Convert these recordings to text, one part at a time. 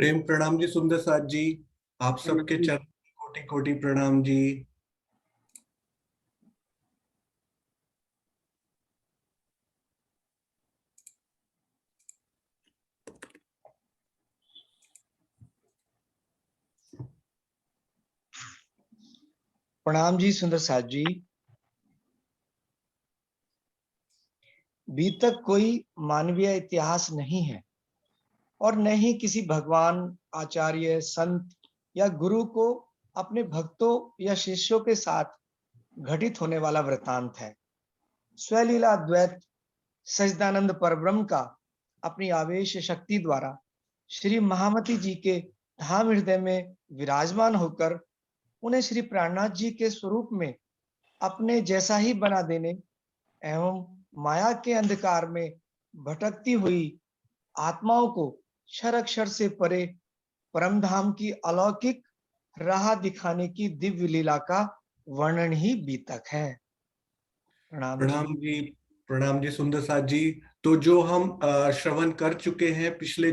प्रेम प्रणाम जी सुंदर साथ जी। आप सबके प्रणाम। चरण कोटि कोटि प्रणाम जी। प्रणाम जी सुंदर साथ जी। बीतक कोई मानवीय इतिहास नहीं है और न ही किसी भगवान, आचार्य, संत या गुरु को अपने भक्तों या शिष्यों के साथ घटित होने वाला वृतांत है। स्वलीला द्वैत सच्चिदानंद परब्रह्म का अपनी आवेश शक्ति द्वारा श्री महामती जी के धाम हृदय में विराजमान होकर उन्हें श्री प्राणनाथ जी के स्वरूप में अपने जैसा ही बना देने एवं माया के अंधकार में भटकती हुई आत्माओं को क्षर अक्षर से परे परम धाम की अलौकिक राह दिखाने की दिव्य लीला का वर्णन ही बीतक है। प्रणाम जी। प्रणाम जी। प्रणाम जी सुंदर साथ जी। तो जो हम श्रवण कर चुके हैं पिछले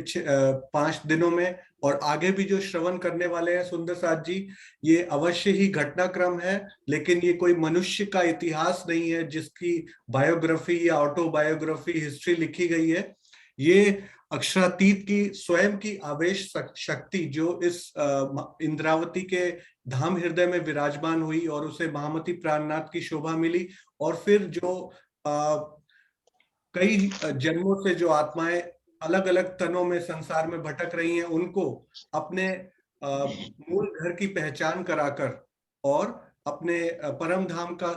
5 दिनों में और आगे भी जो श्रवण करने वाले हैं सुंदर साथ जी, ये अवश्य ही घटनाक्रम है। लेकिन ये कोई मनुष्य का इतिहास नहीं है जिसकी बायोग्राफी या ऑटोबायोग्राफी हिस्ट्री लिखी गई है। ये अक्षरातीत की स्वयं की आवेश शक्ति जो इस इंद्रावती के धाम हृदय में विराजमान हुई और उसे महामती प्राणनाथ की शोभा मिली। और फिर जो कई जन्मों से जो आत्माएं अलग अलग तनों में संसार में भटक रही हैं, उनको अपने मूल घर की पहचान कराकर और अपने परम धाम का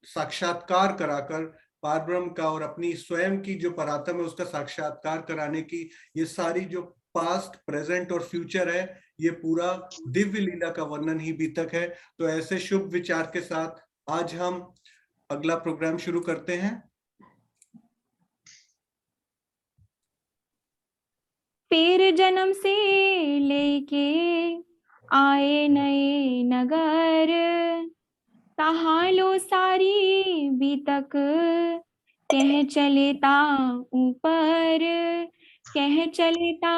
साक्षात्कार कराकर, पारब्रह्म का और अपनी स्वयं की जो परात्म है उसका साक्षात्कार कराने की ये सारी जो पास्ट, प्रेजेंट और फ्यूचर है, ये पूरा दिव्य लीला का वर्णन ही बीतक है। तो ऐसे शुभ विचार के साथ आज हम अगला प्रोग्राम शुरू करते हैं। फिर जन्म से लेके आए नए नगर, कहाँ लो सारी बीतक कह चले ता ऊपर, कह चले ता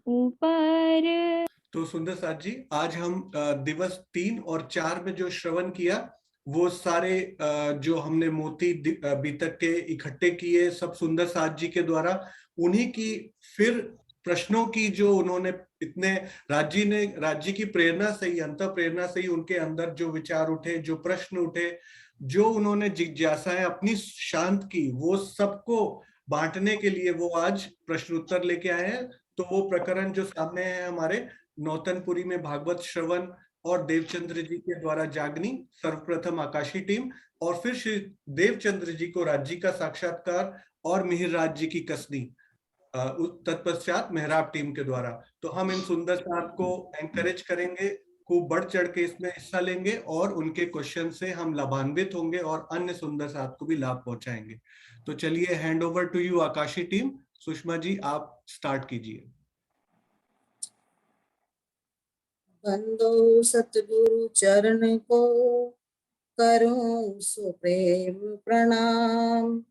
ऊपर। तो सुंदर साथ जी, आज हम दिवस 3 और 4 में जो श्रवण किया वो सारे जो हमने मोती बीतक के इकट्ठे किए सब सुंदर साथ जी के द्वारा, उन्हीं की फिर प्रश्नों की जो उन्होंने इतने राज्य की प्रेरणा से ही, अंत प्रेरणा से ही उनके अंदर जो विचार उठे, जो प्रश्न उठे, जो उन्होंने जिज्ञासाएं अपनी शांत की, वो सबको बांटने के लिए वो आज प्रश्न उत्तर लेके आए हैं। तो वो प्रकरण जो सामने है हमारे नौतनपुरी में भागवत श्रवण और देवचंद्र जी के द्वारा जागनी, सर्वप्रथम आकाशी टीम, और फिर श्री देवचंद्र जी को राज्य का साक्षात्कार और मिहिर राज जी की कसनी, तत्पश्चात मेहराब टीम के द्वारा। तो हम इन सुंदर साथ को एंकरेज करेंगे, खूब बढ़ चढ़ के इसमें हिस्सा लेंगे और उनके क्वेश्चन से हम लाभान्वित होंगे और अन्य सुंदर साथ को भी लाभ पहुंचाएंगे। तो चलिए, hand over to you Aakashi team. Sushma ji, आप स्टार्ट कीजिए। बंदो सतगुरु चरण को करूं सुप्रेम प्रणाम।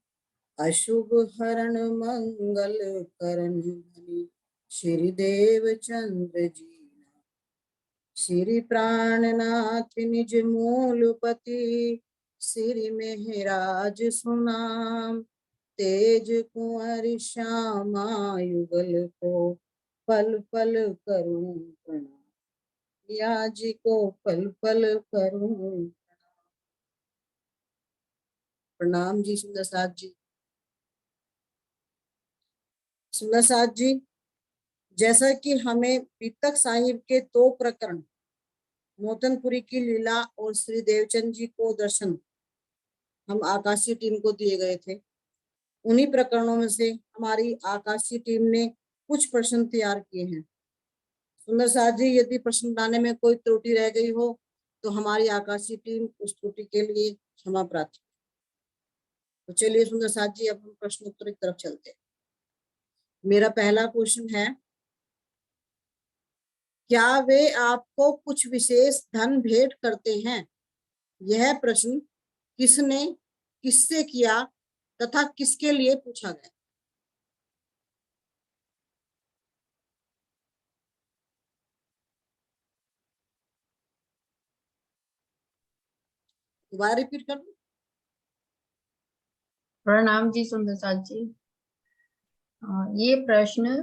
अशुभ हरण मंगल करण धनी श्री देव चंद्र जी। श्री प्राणनाथ निज मूलपति श्री मेहराज सुनाम। तेज कुंवर श्यामा युगल को पल पल करूं प्रणाम। या जी को पल पल करूं प्रणाम जी। सुंदर साथ जी, सुंदर साथ जी, जैसा कि हमें बीतक साहिब के 2 प्रकरण, नौतनपुरी की लीला और श्री देवचंद जी को दर्शन, हम आकाशीय टीम को दिए गए थे। उन्हीं प्रकरणों में से हमारी आकाशीय टीम ने कुछ प्रश्न तैयार किए हैं। सुंदर साथ जी, यदि प्रश्न बनाने में कोई त्रुटि रह गई हो तो हमारी आकाशीय टीम उस त्रुटि के लिए क्षमा प्रार्थी। तो चलिए सुंदर साथ जी, अब हम प्रश्न उत्तर की तरफ चलते हैं। मेरा पहला क्वेश्चन है, क्या वे आपको कुछ विशेष धन भेंट करते हैं? यह प्रश्न किसने किससे किया तथा किसके लिए पूछा गया? दोबारा रिपीट कर दूं? प्रणाम जी सुंदर साथ जी। ये प्रश्न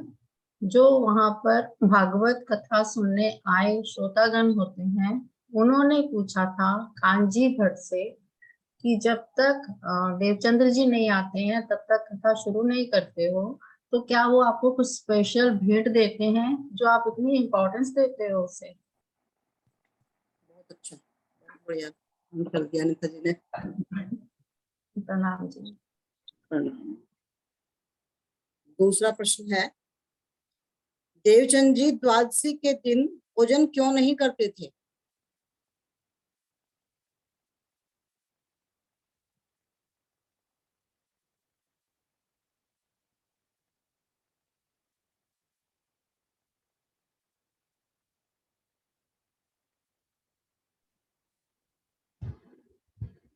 जो वहां पर भागवत कथा सुनने आए श्रोतागण होते हैं, उन्होंने पूछा था कांजी भट्ट से कि जब तक देवचंद्र जी नहीं आते हैं तब तक कथा शुरू नहीं करते हो, तो क्या वो आपको कुछ स्पेशल भेंट देते हैं जो आप इतनी इम्पोर्टेंस देते हो उसे? बहुत अच्छा, बहुत बढ़िया कर दिया अनिता जी ने। प्रणाम जी। प्रणाम। दूसरा प्रश्न है, देवचंद जी द्वादशी के दिन भोजन क्यों नहीं करते थे?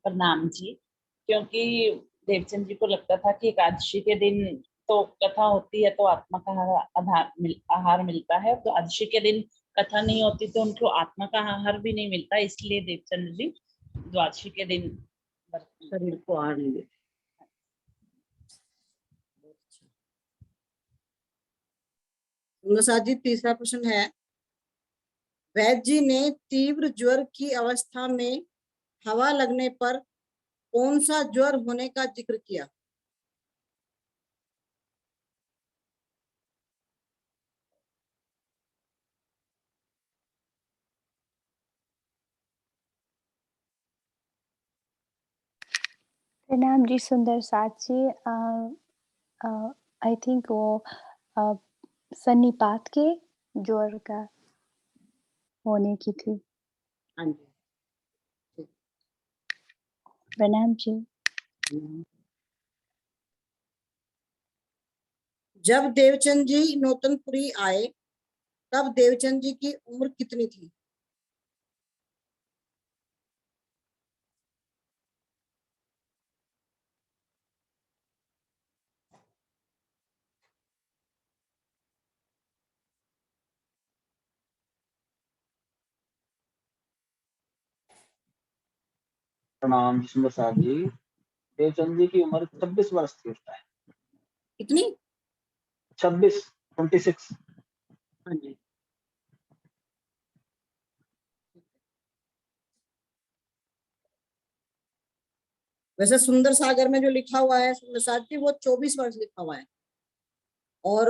प्रणाम जी। क्योंकि देवचंद जी को लगता था कि एकादशी के दिन तो कथा होती है तो आत्मा का आहार मिलता है, तो एकादशी के दिन कथा नहीं होती तो उनको आत्मा का आहार भी नहीं मिलता, इसलिए देवचंद जी द्वादशी के दिन शरीर को आहार नहीं देते। जी तीसरा प्रश्न है, वैद्य जी ने तीव्र ज्वर की अवस्था में हवा लगने पर कौन सा ज्वर होने का जिक्र किया? प्रणाम जी सुंदर साथ जी। आई थिंक वो सन्निपात के ज्वर का होने की थी। हाँ जी। प्रणाम जी। जब देवचंद जी नौतनपुरी आए तब देवचंद जी की उम्र कितनी थी? प्रणाम सुंदर साहब जी। देवचंद जी की उम्र 26 वर्ष थी उस टाइम। कितनी? 26। हाँ जी। वैसे सुंदर सागर में जो लिखा हुआ है सुंदर सागर जी, वो 24 वर्ष लिखा हुआ है, और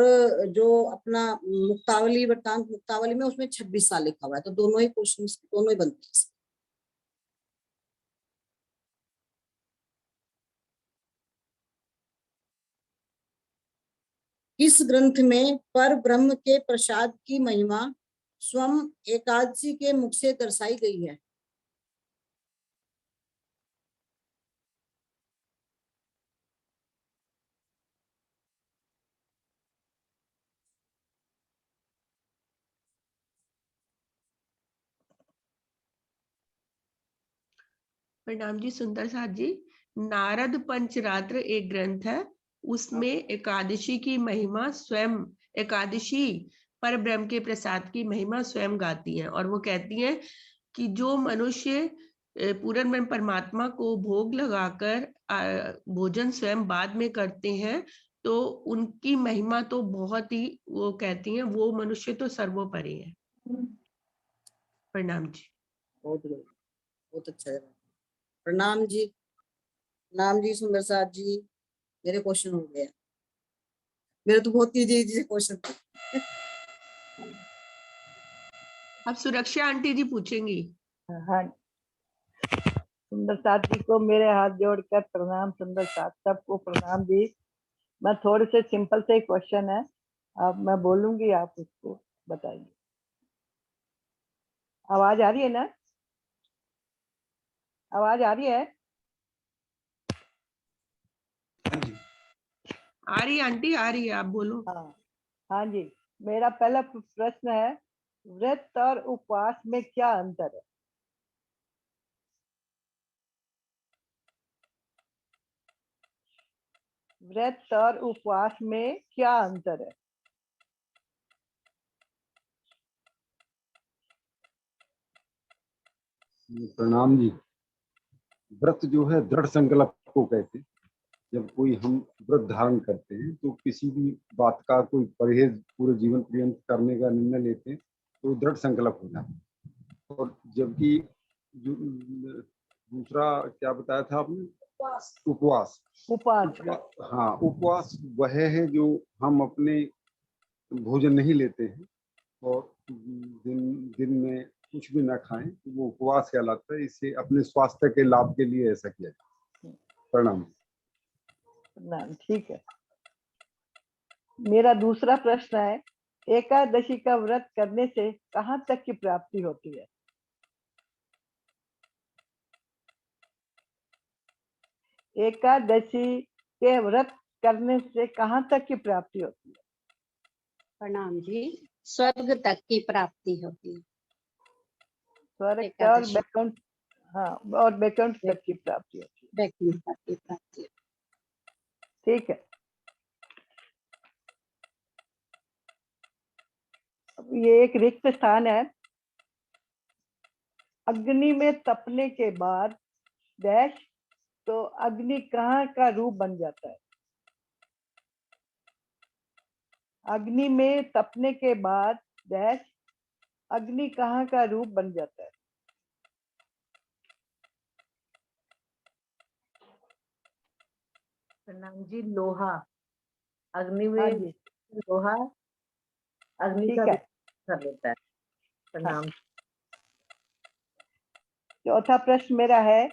जो अपना मुक्तावली वृत्तांत मुक्तावली में उसमें 26 साल लिखा हुआ है, तो दोनों ही क्वेश्चन दोनों ही बनते हैं। इस ग्रंथ में पर ब्रह्म के प्रसाद की महिमा स्वयं एकादशी के मुख से दर्शाई गई है। प्रणाम जी सुंदर साथ जी। नारद पंचरात्र एक ग्रंथ है, उसमें एकादशी की महिमा स्वयं एकादशी पर ब्रह्म के प्रसाद की महिमा स्वयं गाती हैं, और वो कहती हैं कि जो मनुष्य पूर्ण ब्रह्म परमात्मा को भोग लगाकर भोजन स्वयं बाद में करते हैं तो उनकी महिमा तो बहुत ही, वो कहती हैं वो मनुष्य तो सर्वोपरि है। प्रणाम जी। बहुत अच्छा है। प्रणाम जी। प्रणाम जी सुंदर साथ जी। मेरे क्वेश्चन हो गया, मेरे तो बहुत इजी क्वेश्चन थे। अब सुरक्षा आंटी जी पूछेंगी। हाँ, सुंदर साथ जी को मेरे हाथ जोड़कर प्रणाम। सुंदर साथ सबको प्रणाम जी। मैं थोड़े से सिंपल से क्वेश्चन है, अब मैं बोलूंगी आप उसको बताइए। आवाज आ रही है ना? आवाज आ रही है? आ रही आंटी, आ रही है, आप बोलो। हाँ हाँ जी। मेरा पहला प्रश्न है, व्रत और उपवास में क्या अंतर है? व्रत और उपवास में क्या अंतर है? प्रणाम जी। व्रत जो है दृढ़ संकल्प को कहते हैं। जब कोई हम व्रत धारण करते हैं तो किसी भी बात का कोई परहेज पूरे जीवन पर्यंत करने का निर्णय लेते हैं तो दृढ़ संकल्प हो जाता है। और जबकि दूसरा क्या बताया था आपने, उपवास। हाँ, उपवास वह है जो हम अपने भोजन नहीं लेते हैं और दिन में कुछ भी ना खाएं, तो वो उपवास कहलाता है। इससे अपने स्वास्थ्य के लाभ के लिए ऐसा किया जाता है। प्रणाम। ठीक है। मेरा दूसरा प्रश्न है, एकादशी का व्रत करने से कहाँ तक की प्राप्ति होती है? एकादशी के व्रत करने से कहाँ तक की प्राप्ति होती है? प्रणाम जी, स्वर्ग तक की प्राप्ति होती है। स्वर्ग और वैकुंठ, हाँ, और वैकुंठ तक की प्राप्ति होती है। वैकुंठ तक की प्राप्ति। ठीक है। अब ये एक रिक्त स्थान है। अग्नि में तपने के बाद डैश, तो अग्नि कहाँ का रूप बन जाता है? अग्नि में तपने के बाद डैश, अग्नि कहाँ का रूप बन जाता है? प्रणाम जी, लोहा। अग्नि में लोहा अग्नि का कर लेता है। प्रणाम। चौथा प्रश्न मेरा है,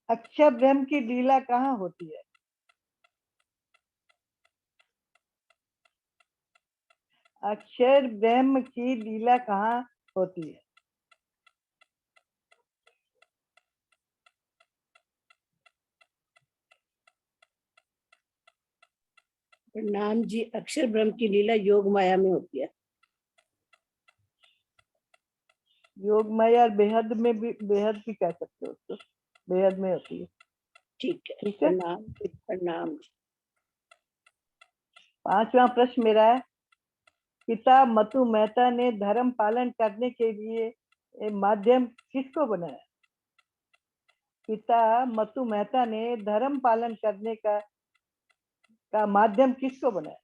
अक्षर ब्रह्म की लीला कहाँ होती है? अक्षर ब्रह्म की लीला कहाँ होती है? प्रणाम जी, अक्षर ब्रह्म की लीला योग माया में होती है। योग माया और बेहद में भी, बेहद भी कह सकते हो उसको, बेहद में होती है। ठीक है, ठीक है। प्रणाम। प्रणाम। पांचवा प्रश्न मेरा है, पिता मतु मेहता ने धर्म पालन करने के लिए माध्यम किसको बनाया? पिता मतु मेहता ने धर्म पालन करने का माध्यम किसको बनाया?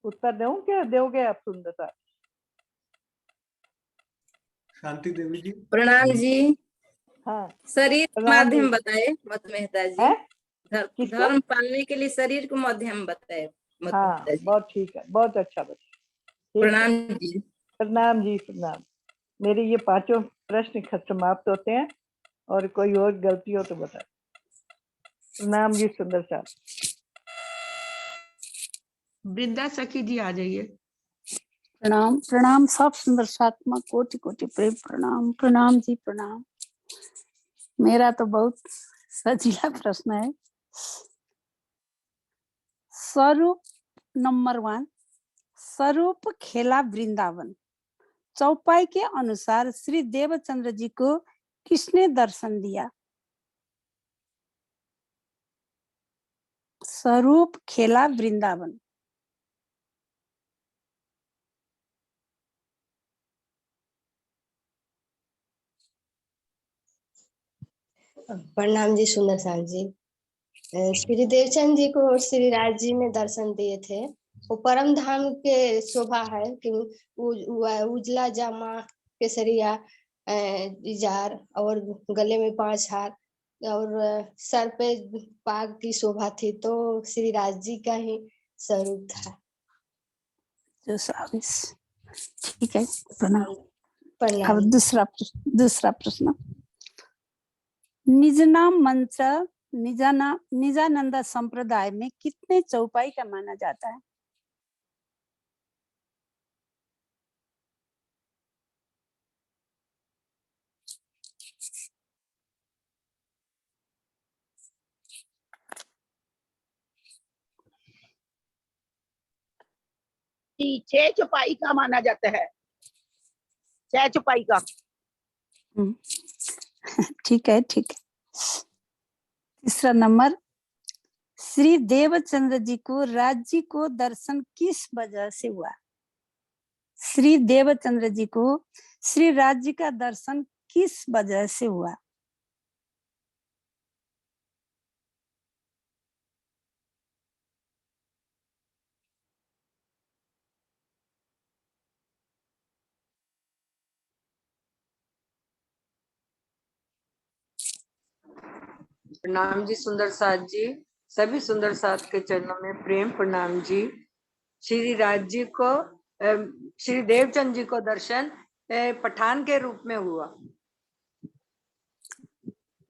उत्तर दूं क्या, दोगे आप सुंदरता? शांति देवी जी। प्रणाम जी। हाँ, शरीर माध्यम बताए मत मेहता जी। धर्म पालने के लिए शरीर को माध्यम बताए मत मेहता जी। बहुत ठीक है, बहुत अच्छा बच्चा। प्रणाम जी। प्रणाम जी, प्रणाम। मेरे ये पांचों प्रश्न समाप्त होते हैं और कोई और गलती हो तो बताए। प्रणाम जी सुंदर साहब। वृंदा सखी जी आ जाइए। प्रणाम। प्रणाम सब सुंदर सात्मा, कोटि कोटि प्रेम प्रणाम। प्रणाम जी, प्रणाम। मेरा तो बहुत सजीला प्रश्न है। स्वरूप नंबर 1, स्वरूप खेला वृंदावन। चौपाई के अनुसार श्री देवचंद्र जी को किसने दर्शन दिया? स्वरूप खेला वृंदावन। प्रणाम जी सुंदर साल जी। श्री देवचंद जी को श्री राज जी ने दर्शन दिए थे। वो परम धाम के शोभा है कि उजला जामा, केसरिया इजार और गले में 5 हार और सर पे पाग की शोभा थी, तो श्री राज जी का ही स्वरूप था। ठीक है, प्रणाम। प्रणाम। अब दूसरा प्रश्न, निजनाम मंत्र निजानंद संप्रदाय में कितने चौपाई का माना जाता है? छह चौपाई का माना जाता है। सह चौपाई का। ठीक है, ठीक है। तीसरा नंबर, श्री देवचंद्र जी को राज्य को दर्शन किस वजह से हुआ? श्री देवचंद्र जी को श्री राज्य का दर्शन किस वजह से हुआ? प्रणाम जी सुंदर साथ जी, सभी सुंदर साथ के चरणों में प्रेम प्रणाम जी। श्री राज जी को श्री देवचंद जी को दर्शन पठान के रूप में हुआ।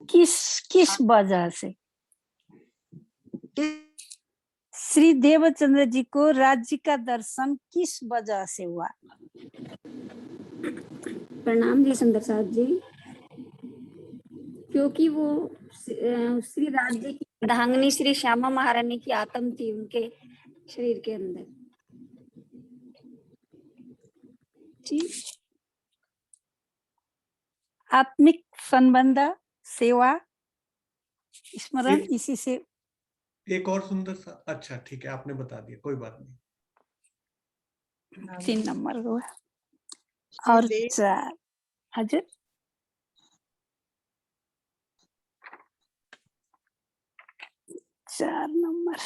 किस वजह से? श्री देवचंद्र जी को राज्य का दर्शन किस वजह से हुआ? प्रणाम जी सुंदर साथ जी, क्योंकि वो श्री राज्य की अर्धांगिनी श्री श्यामा महारानी की आत्मा थी उनके शरीर के अंदर। ठीक। आत्मिक संबंध, सेवा, स्मरण, इसी से एक और सुंदर सा। अच्छा ठीक है, आपने बता दिया, कोई बात नहीं। 3 नंबर हुआ और 4। हाजिर। चार नंबर,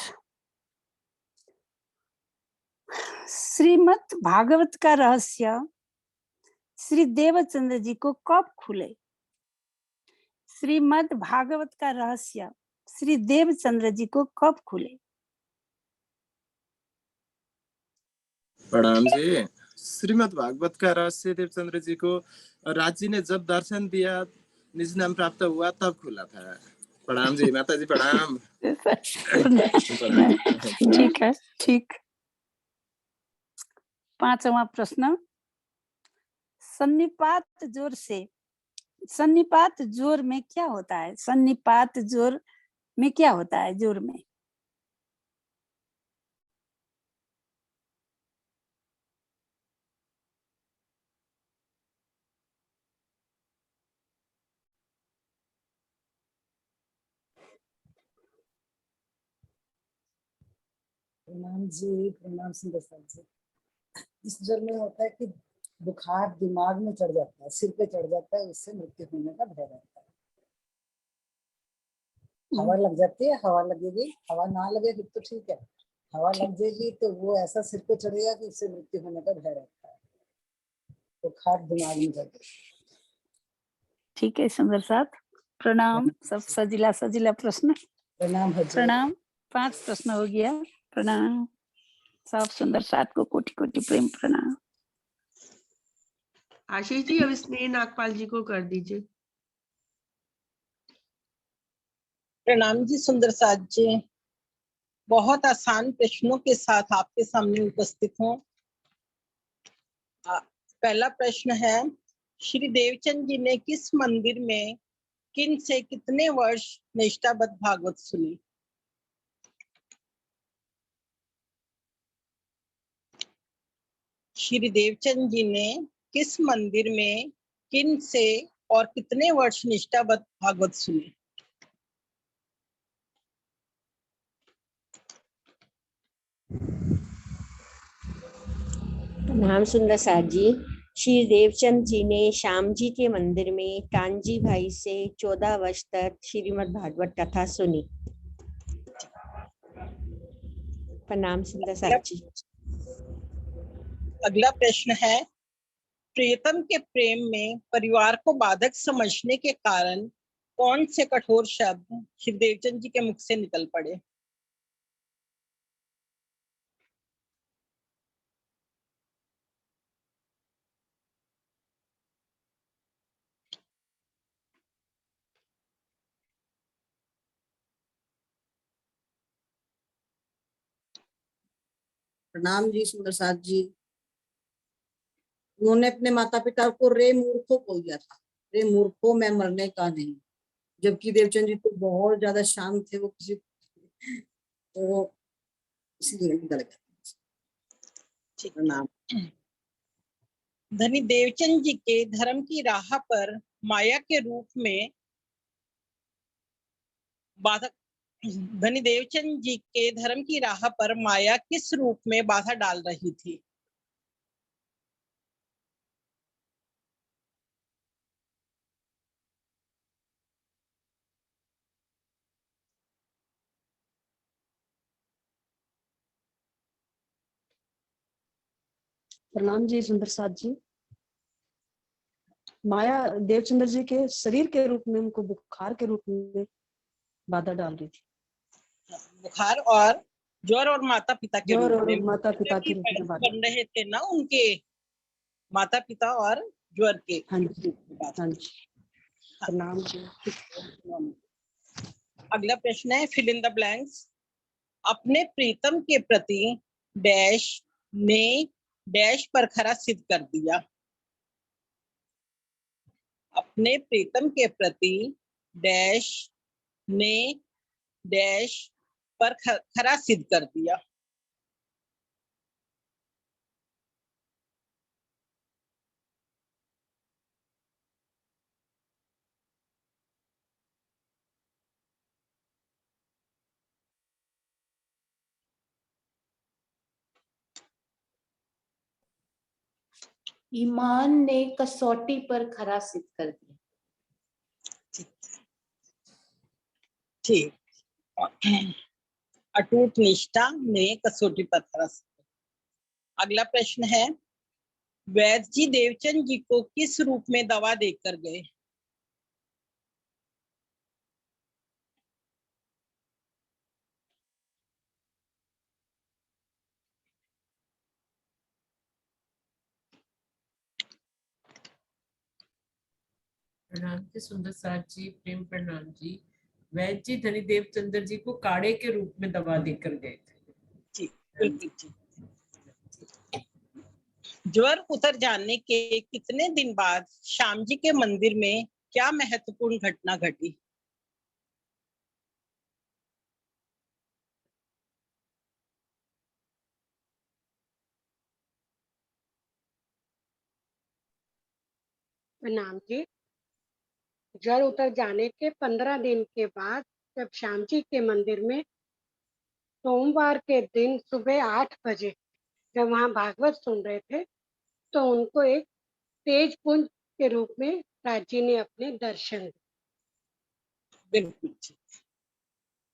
श्रीमद् भागवत का रहस्य श्री देवचंद्र जी को कब खुले? श्रीमद् भागवत का रहस्य श्री देवचंद्र जी को कब खुले? प्रणाम जी। श्रीमद् भागवत का रहस्य देवचंद्र जी को राज जी ने जब दर्शन दिया, निज नाम प्राप्त हुआ, तब खुला था। प्रणाम जी माता जी, प्रणाम। ठीक है, ठीक। 5वां प्रश्न, सन्निपात जोर से, सन्निपात जोर में क्या होता है? सन्निपात जोर में क्या होता है? जोर में प्रणाम जी, प्रणाम सुंदर जी। इस जोर में होता है कि बुखार दिमाग में चढ़ जाता है, सिर पे चढ़ जाता है, उससे मृत्यु होने का भय रहता है। हवा लग जाती है, हवा लगेगी, हवा ना लगेगी तो ठीक है, हवा लग जाएगी तो वो ऐसा सिर पे चढ़ेगा कि उससे मृत्यु होने का भय रहता है। बुखार दिमाग में चढ़ जाता है। ठीक है सुंदर साथ, प्रणाम। सब सजिला सजिला प्रश्न। प्रणाम। प्रणाम। 5 प्रश्न हो गया। प्रणाम। सब सुंदर साथ को कोटि कोटि प्रेम प्रणाम। आशीष जी अब स्नेह नागपाल जी को कर दीजिए। प्रणाम जी सुंदर साथ जी, बहुत आसान प्रश्नों के साथ आपके सामने उपस्थित हूँ। पहला प्रश्न है, श्री देवचंद जी ने किस मंदिर में किन से कितने वर्ष निष्ठाबद्ध भागवत सुनी? श्री देवचंद जी ने किस मंदिर में किन से और कितने वर्ष निष्ठाबद्ध भागवत सुनी? प्रणाम सुंदर साथ जी, श्री देवचंद जी ने श्याम जी के मंदिर में कांजी भाई से 14 वर्ष तक श्रीमद् भागवत कथा सुनी। प्रणाम सुंदर साथ जी। अगला प्रश्न है, प्रियतम के प्रेम में परिवार को बाधक समझने के कारण कौन से कठोर शब्द श्री देवचंद जी के मुख से निकल पड़े? प्रणाम जी सुंदर साथ जी। उन्होंने अपने माता पिता को रे मूर्खों बोल दिया था, रे मूर्खों मैं मरने का नहीं, जबकि देवचंद जी तो बहुत ज्यादा शांत थे, वो किसी तो इसलिए निकल गया। प्रणाम। धनी देवचंद जी के धर्म की राह पर माया के रूप में बाधा धनी देवचंद जी के धर्म की राह पर माया किस रूप में बाधा डाल रही थी? प्रणाम जी सुंदर साथ जी। माया देवचंद्र जी के शरीर के रूप में उनको बुखार के रूप में बाधा डाल रही थी। बुखार और ज्वर और माता पिता के ज्वर रूप और में माता पिता के रूप में बाधा। बन रहे थे ना उनके माता पिता और ज्वर के। हाँ जी हाँ जी प्रणाम जी। अगला प्रश्न है फिल इन द ब्लैंक्स। अपने प्रीतम के प्रति डैश ने डैश पर खरा सिद्ध कर दिया। अपने प्रीतम के प्रति डैश ने डैश पर खरा सिद्ध कर दिया। ईमान ने कसौटी पर खरा सिद्ध कर दिया। ठीक। अटूट निष्ठा ने कसौटी पर खरा सिद्ध। अगला प्रश्न है वैद्य जी देवचंद जी को किस रूप में दवा देकर गए? प्रणाम जी सुंदर साथ जी, प्रेम प्रणाम जी। वैद्य जी धनी देवचंद्र जी को काढ़े के रूप में दवा देकर गए थे। जी बिल्कुल ठीक। ज्वर उतर जाने के कितने दिन बाद श्याम जी के मंदिर में क्या महत्वपूर्ण घटना घटी? प्रणाम जी। ज्वर उतर जाने के 15 दिन के बाद जब श्याम जी के मंदिर में सोमवार के दिन सुबह 8 बजे जब वहां भागवत सुन रहे थे तो उनको एक तेज पुंज के रूप में राजी ने अपने दर्शन दिए। बिल्कुल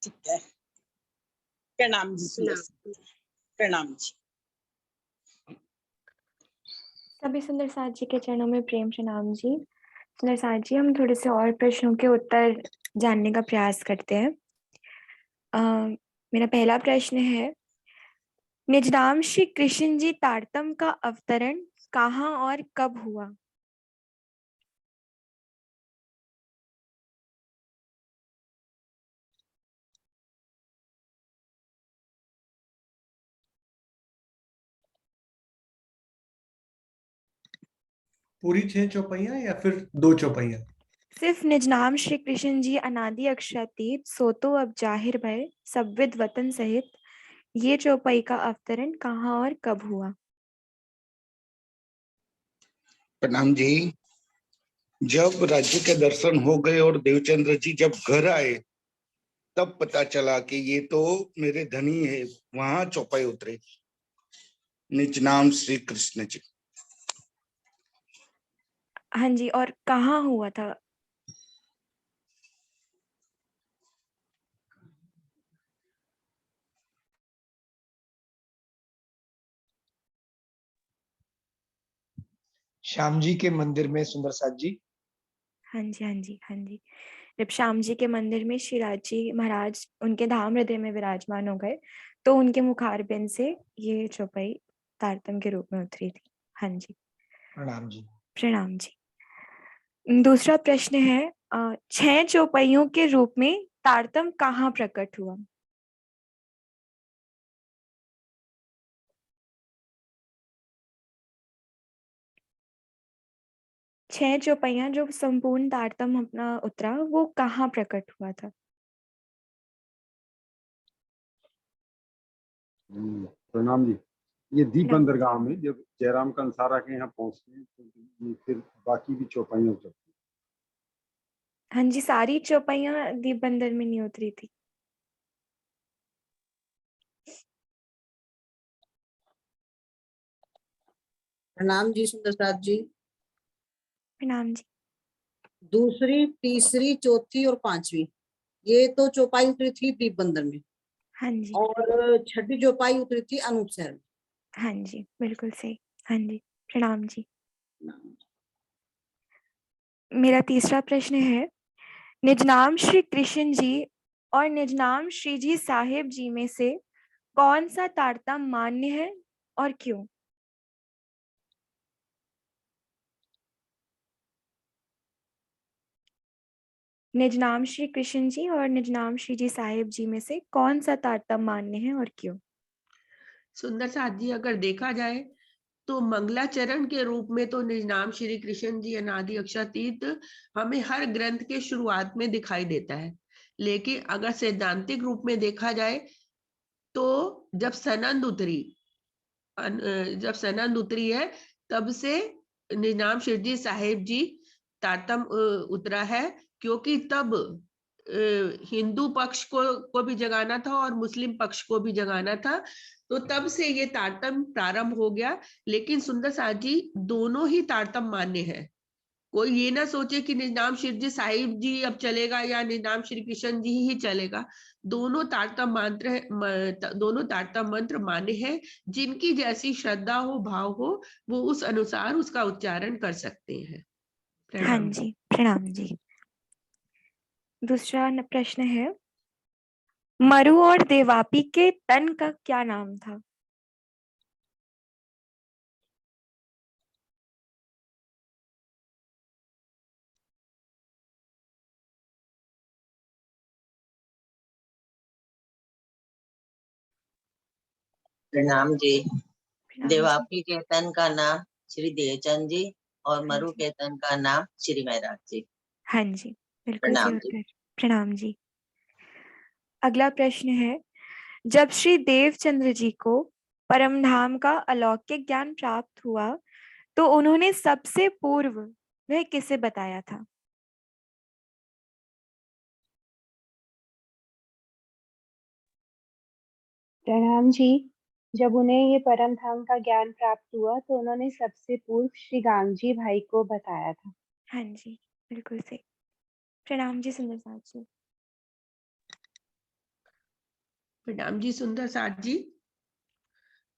ठीक है। प्रणाम जी। प्रणाम जी। सभी सुंदर साथ जी के चरणों में प्रेम प्रणाम जी। सुंदर साथ जी हम थोड़े से और प्रश्नों के उत्तर जानने का प्रयास करते हैं। मेरा पहला प्रश्न है निजनाम श्री कृष्ण जी तारतम का अवतरण कहाँ और कब हुआ? पूरी 6 चौपाइयां या फिर 2 चौपाइयां? सिर्फ निजनाम श्री कृष्ण जी अनादि अक्षरातीत सोतो अब जाहिर भय सबविद वतन सहित ये चौपाई का अवतरण कहाँ और कब हुआ? प्रणाम जी। जब राज्य के दर्शन हो गए और देवचंद्र जी जब घर आए तब पता चला कि ये तो मेरे धनी है, वहां चौपाई उतरे निज नाम श्री कृष्ण जी। हाँ जी और कहाँ हुआ था? श्याम जी के मंदिर में सुंदर साथ जी। हाँ जी हाँ जी हाँ जी जब श्याम जी के मंदिर में श्री राज जी महाराज उनके धाम हृदय में विराजमान हो गए तो उनके मुखारबिंद से ये चौपाई तारतम के रूप में उतरी थी। हाँ जी प्रणाम जी। प्रणाम जी। दूसरा प्रश्न है 6 चौपाइयों के रूप में तारतम कहाँ प्रकट हुआ? छह चौपाइयां जो संपूर्ण तारतम अपना उतरा वो कहाँ प्रकट हुआ था? प्रणाम जी। ये दीप बंदरगाह में जब जयराम कंसारा के यहाँ पहुंचते हैं तो ये फिर बाकी भी चौपाइयाँ उतरती हैं। हाँ जी, सारी चौपाइयाँ दीप बंदर में नहीं उतरी थी। प्रणाम जी सुंदर साथ जी। प्रणाम जी। दूसरी, तीसरी, चौथी और पांचवी ये तो चौपाई उतरी थी दीप बंदर में। हाँ जी। और छठी चौपाई उतरी थी अनूप शहर में। हाँ जी, बिल्कुल सही। हाँ जी, प्रणाम जी। मेरा तीसरा प्रश्न है, निजनाम श्री कृष्ण जी और निजनाम श्री जी साहिब जी में से कौन सा तारतम्य मान्य है और क्यों? निजनाम श्री कृष्ण जी और निजनाम श्री जी साहिब जी में से कौन सा तारतम्य मान्य है और क्यों? सुंदर साथ जी, अगर देखा जाए तो मंगलाचरण के रूप में तो निजनाम श्री कृष्ण जी अनादि अक्षातीत हमें हर ग्रंथ के शुरुआत में दिखाई देता है, लेकिन अगर सैद्धांतिक रूप में देखा जाए तो जब सनंद उतरी है तब से निजनाम श्री जी साहिब जी तारतम्य उतरा है, क्योंकि तब हिंदू पक्ष को भी जगाना था और मुस्लिम पक्ष को भी जगाना था, तो तब से ये तारतम्य प्रारंभ हो गया। लेकिन सुंदर साथ जी, दोनों ही तारतम्य मान्य है। कोई ये ना सोचे कि निजनाम श्री जी साहिब जी अब चलेगा या निजनाम श्री कृष्ण जी ही चलेगा। दोनों तारतम्य मंत्र मान्य है। जिनकी जैसी श्रद्धा हो, भाव हो, वो उस अनुसार उसका उच्चारण कर सकते हैं। हाँ जी, प्रणाम जी। दूसरा प्रश्न है, मरु और देवापी के तन का क्या नाम था? प्रणाम जी। देवापी के तन का नाम श्री देवचंद जी और मरु के तन का नाम श्री महराज जी। हाँ जी, बिल्कुल सही प्रणाम जी। उत्तर। प्रणाम जी। अगला प्रश्न है, जब श्री देवचंद्र जी को परमधाम का अलौकिक ज्ञान प्राप्त हुआ तो उन्होंने सबसे पूर्व वह किसे बताया था? प्रणाम जी। जब उन्हें ये परम धाम का ज्ञान प्राप्त हुआ तो उन्होंने सबसे पूर्व श्री गांगजी भाई को बताया था। हाँ जी, बिल्कुल सही। प्रणाम जी सुंदर साथ जी। प्रणाम जी सुंदर साथ जी।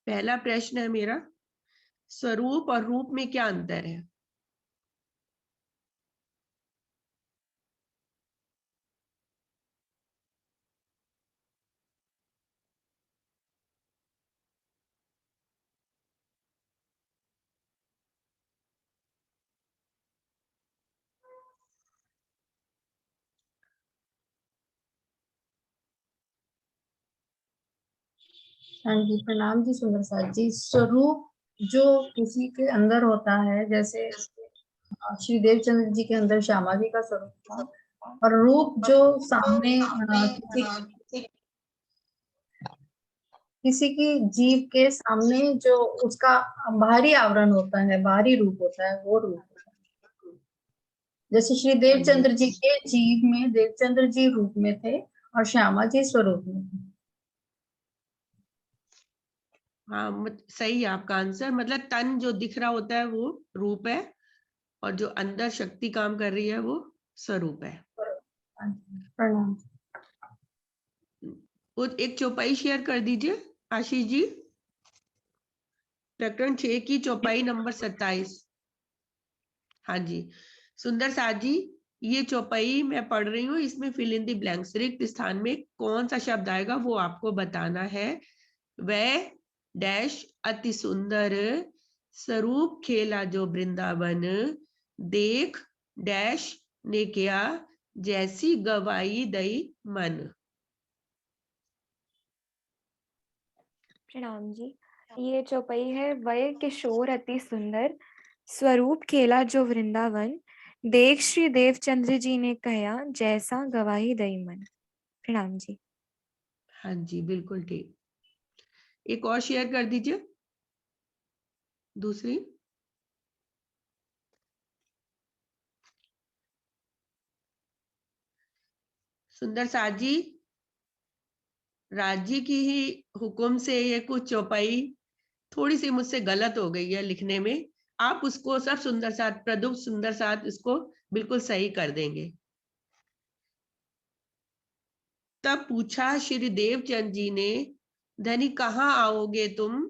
पहला प्रश्न है मेरा, स्वरूप और रूप में क्या अंतर है? हाँ जी, प्रणाम जी सुंदर साथ जी। स्वरूप जो किसी के अंदर होता है, जैसे श्री देवचंद्र जी के अंदर श्यामा जी का स्वरूप था, और रूप जो सामने किसी की जीव के सामने जो उसका बाहरी आवरण होता है, बाहरी रूप होता है, वो रूप होता है। जैसे श्री देवचंद्र जी के जीव में देवचंद्र जी रूप में थे और श्यामा जी स्वरूप में थे। हाँ, सही है आपका आंसर। मतलब तन जो दिख रहा होता है वो रूप है और जो अंदर शक्ति काम कर रही है वो स्वरूप है। प्रणाम। वो एक चौपाई शेयर कर दीजिए आशीष जी, प्रकरण 6 की चौपाई नंबर 27। हाँ जी सुंदर साथ जी, ये चौपाई मैं पढ़ रही हूँ, इसमें फिल इन द ब्लैंक्स, रिक्त स्थान में कौन सा शब्द आएगा वो आपको बताना है। वह डैश अति सुंदर स्वरूप खेला जो वृंदावन, देख डैश ने किया जैसी गवाई दई मन। प्रणाम जी। ये चौपाई है, वह किशोर अति सुंदर स्वरूप खेला जो वृंदावन, देख श्री देवचंद्र जी ने कहा जैसा गवाही दई मन। प्रणाम जी। हाँ जी बिल्कुल ठीक। एक और शेयर कर दीजिए। दूसरी सुंदर साथ जी, राजी की ही हुक्म से ये कुछ चौपाई थोड़ी सी मुझसे गलत हो गई है लिखने में, आप उसको सब सुंदर साथ प्रदुप्त सुंदर साथ इसको बिल्कुल सही कर देंगे। तब पूछा श्री देवचंद जी ने, धनी कहाँ आओगे तुम,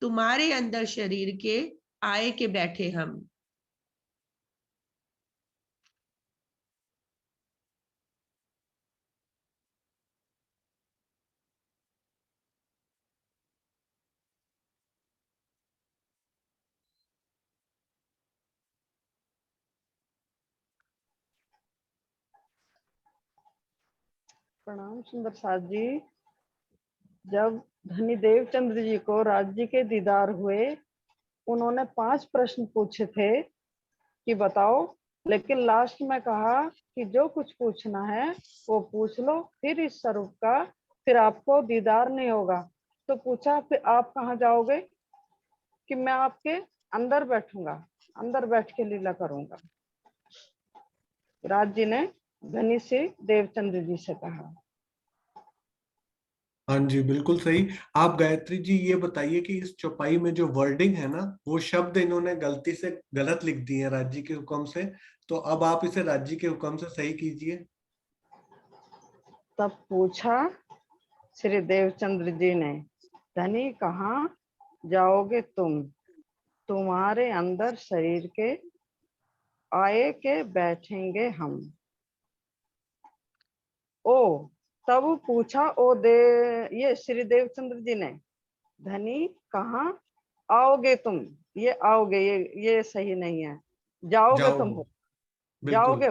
तुम्हारे अंदर शरीर के आए के बैठे हम। प्रणाम सुंदर साथ जी। जब धनी देवचंद्र जी को राज्य के दीदार हुए, उन्होंने 5 प्रश्न पूछे थे कि बताओ, लेकिन लास्ट में कहा कि जो कुछ पूछना है वो पूछ लो, फिर इस स्वरूप का फिर आपको दीदार नहीं होगा। तो पूछा फिर आप कहाँ जाओगे, कि मैं आपके अंदर बैठूंगा, अंदर बैठ के लीला करूंगा। राज जी ने धनी से देवचंद्र जी से कहा। हाँ जी, बिल्कुल सही। आप गायत्री जी ये बताइए कि इस चौपाई में जो वर्डिंग है ना, वो शब्द इन्होंने गलती से गलत लिख दिए हैं राज्य के हुक्म से, तो अब आप इसे राज्य के हुक्म से सही कीजिए। तब पूछा श्री देवचंद्र जी ने, धनी कहाँ जाओगे तुम, तुम्हारे अंदर शरीर के आए के बैठेंगे हम। ओ तब पूछा ये श्री देवचंद्र जी ने, धनी कहाँ आओगे तुम, ये आओगे ये सही नहीं है, जाओगे तुम हो, जाओगे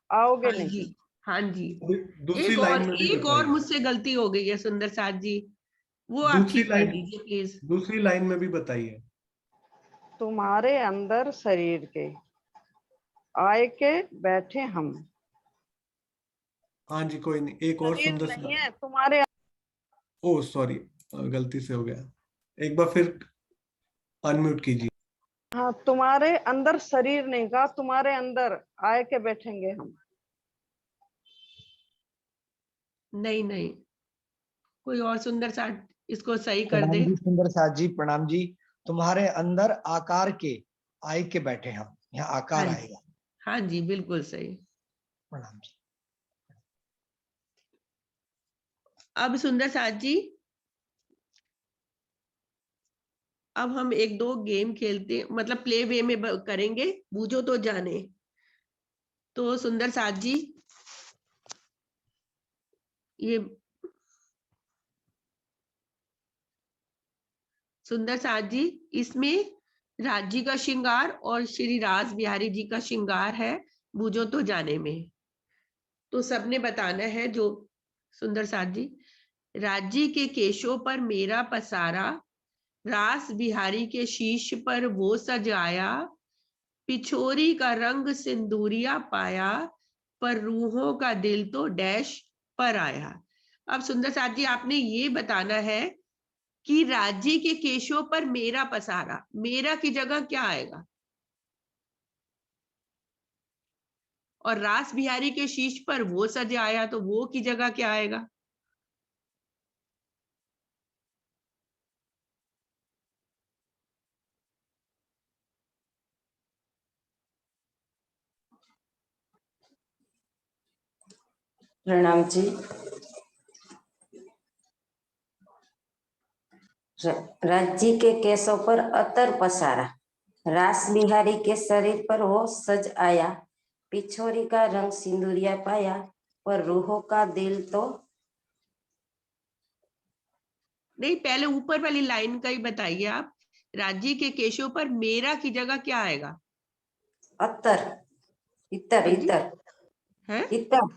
आओगे हाँ नहीं। जी, हाँ जी। दूसरी लाइन में भी एक और बताइए। मुझसे गलती हो गई है सुंदर साथ जी, वो आप ठीक कर दीजिए प्लीज। दूसरी लाइन में भी बताइए। तुम्हारे अंदर शरीर के आए के बैठे हम। हाँ जी, कोई नहीं, एक और सुंदर नहीं सा। है तुम्हारे। ओ सॉरी, गलती से हो गया, एक बार फिर अनम्यूट कीजिए। हाँ, तुम्हारे अंदर शरीर नहीं का, तुम्हारे अंदर आए के बैठेंगे हम। नहीं नहीं, कोई और सुंदर साथ इसको सही कर प्रणाम दे। जी सुंदर साथ जी, प्रणाम जी। तुम्हारे अंदर आकार के आए के बैठे हम, यहाँ आकार हाँ आएगा। हाँ जी, बिल्कुल सही। प्रणाम जी। अब सुंदर साथ जी, अब हम एक दो गेम खेलते, मतलब प्ले वे में करेंगे, बूझो तो जाने। तो सुंदर साथ जी, ये सुंदर साथ जी, इसमें राज्य का श्रृंगार और श्री रास बिहारी जी का श्रृंगार है बूझो तो जाने में। तो सबने बताना है। जो सुंदर साथ जी, राज्य के केशों पर मेरा पसारा, रास बिहारी के शीश पर वो सजाया, पिछोरी का रंग सिंदूरिया पाया, पर रूहों का दिल तो डैश पर आया। अब सुंदर साथ जी, आपने ये बताना है कि राज्य के केशों पर मेरा पसारा, मेरा की जगह क्या आएगा, और रास बिहारी के शीश पर वो सजाया, तो वो की जगह क्या आएगा। प्रणाम जी। राज्य के केशों पर अतर पसारा, रास बिहारी के शरीर पर वो सज आया, पिछोरी का रंग सिंदूरिया पाया, पर रूहों का दिल तो। नहीं, पहले ऊपर वाली लाइन का ही बताइए आप। राज्य के केशों पर मेरा की जगह क्या आएगा। अतर, इतर, इतर है इतर।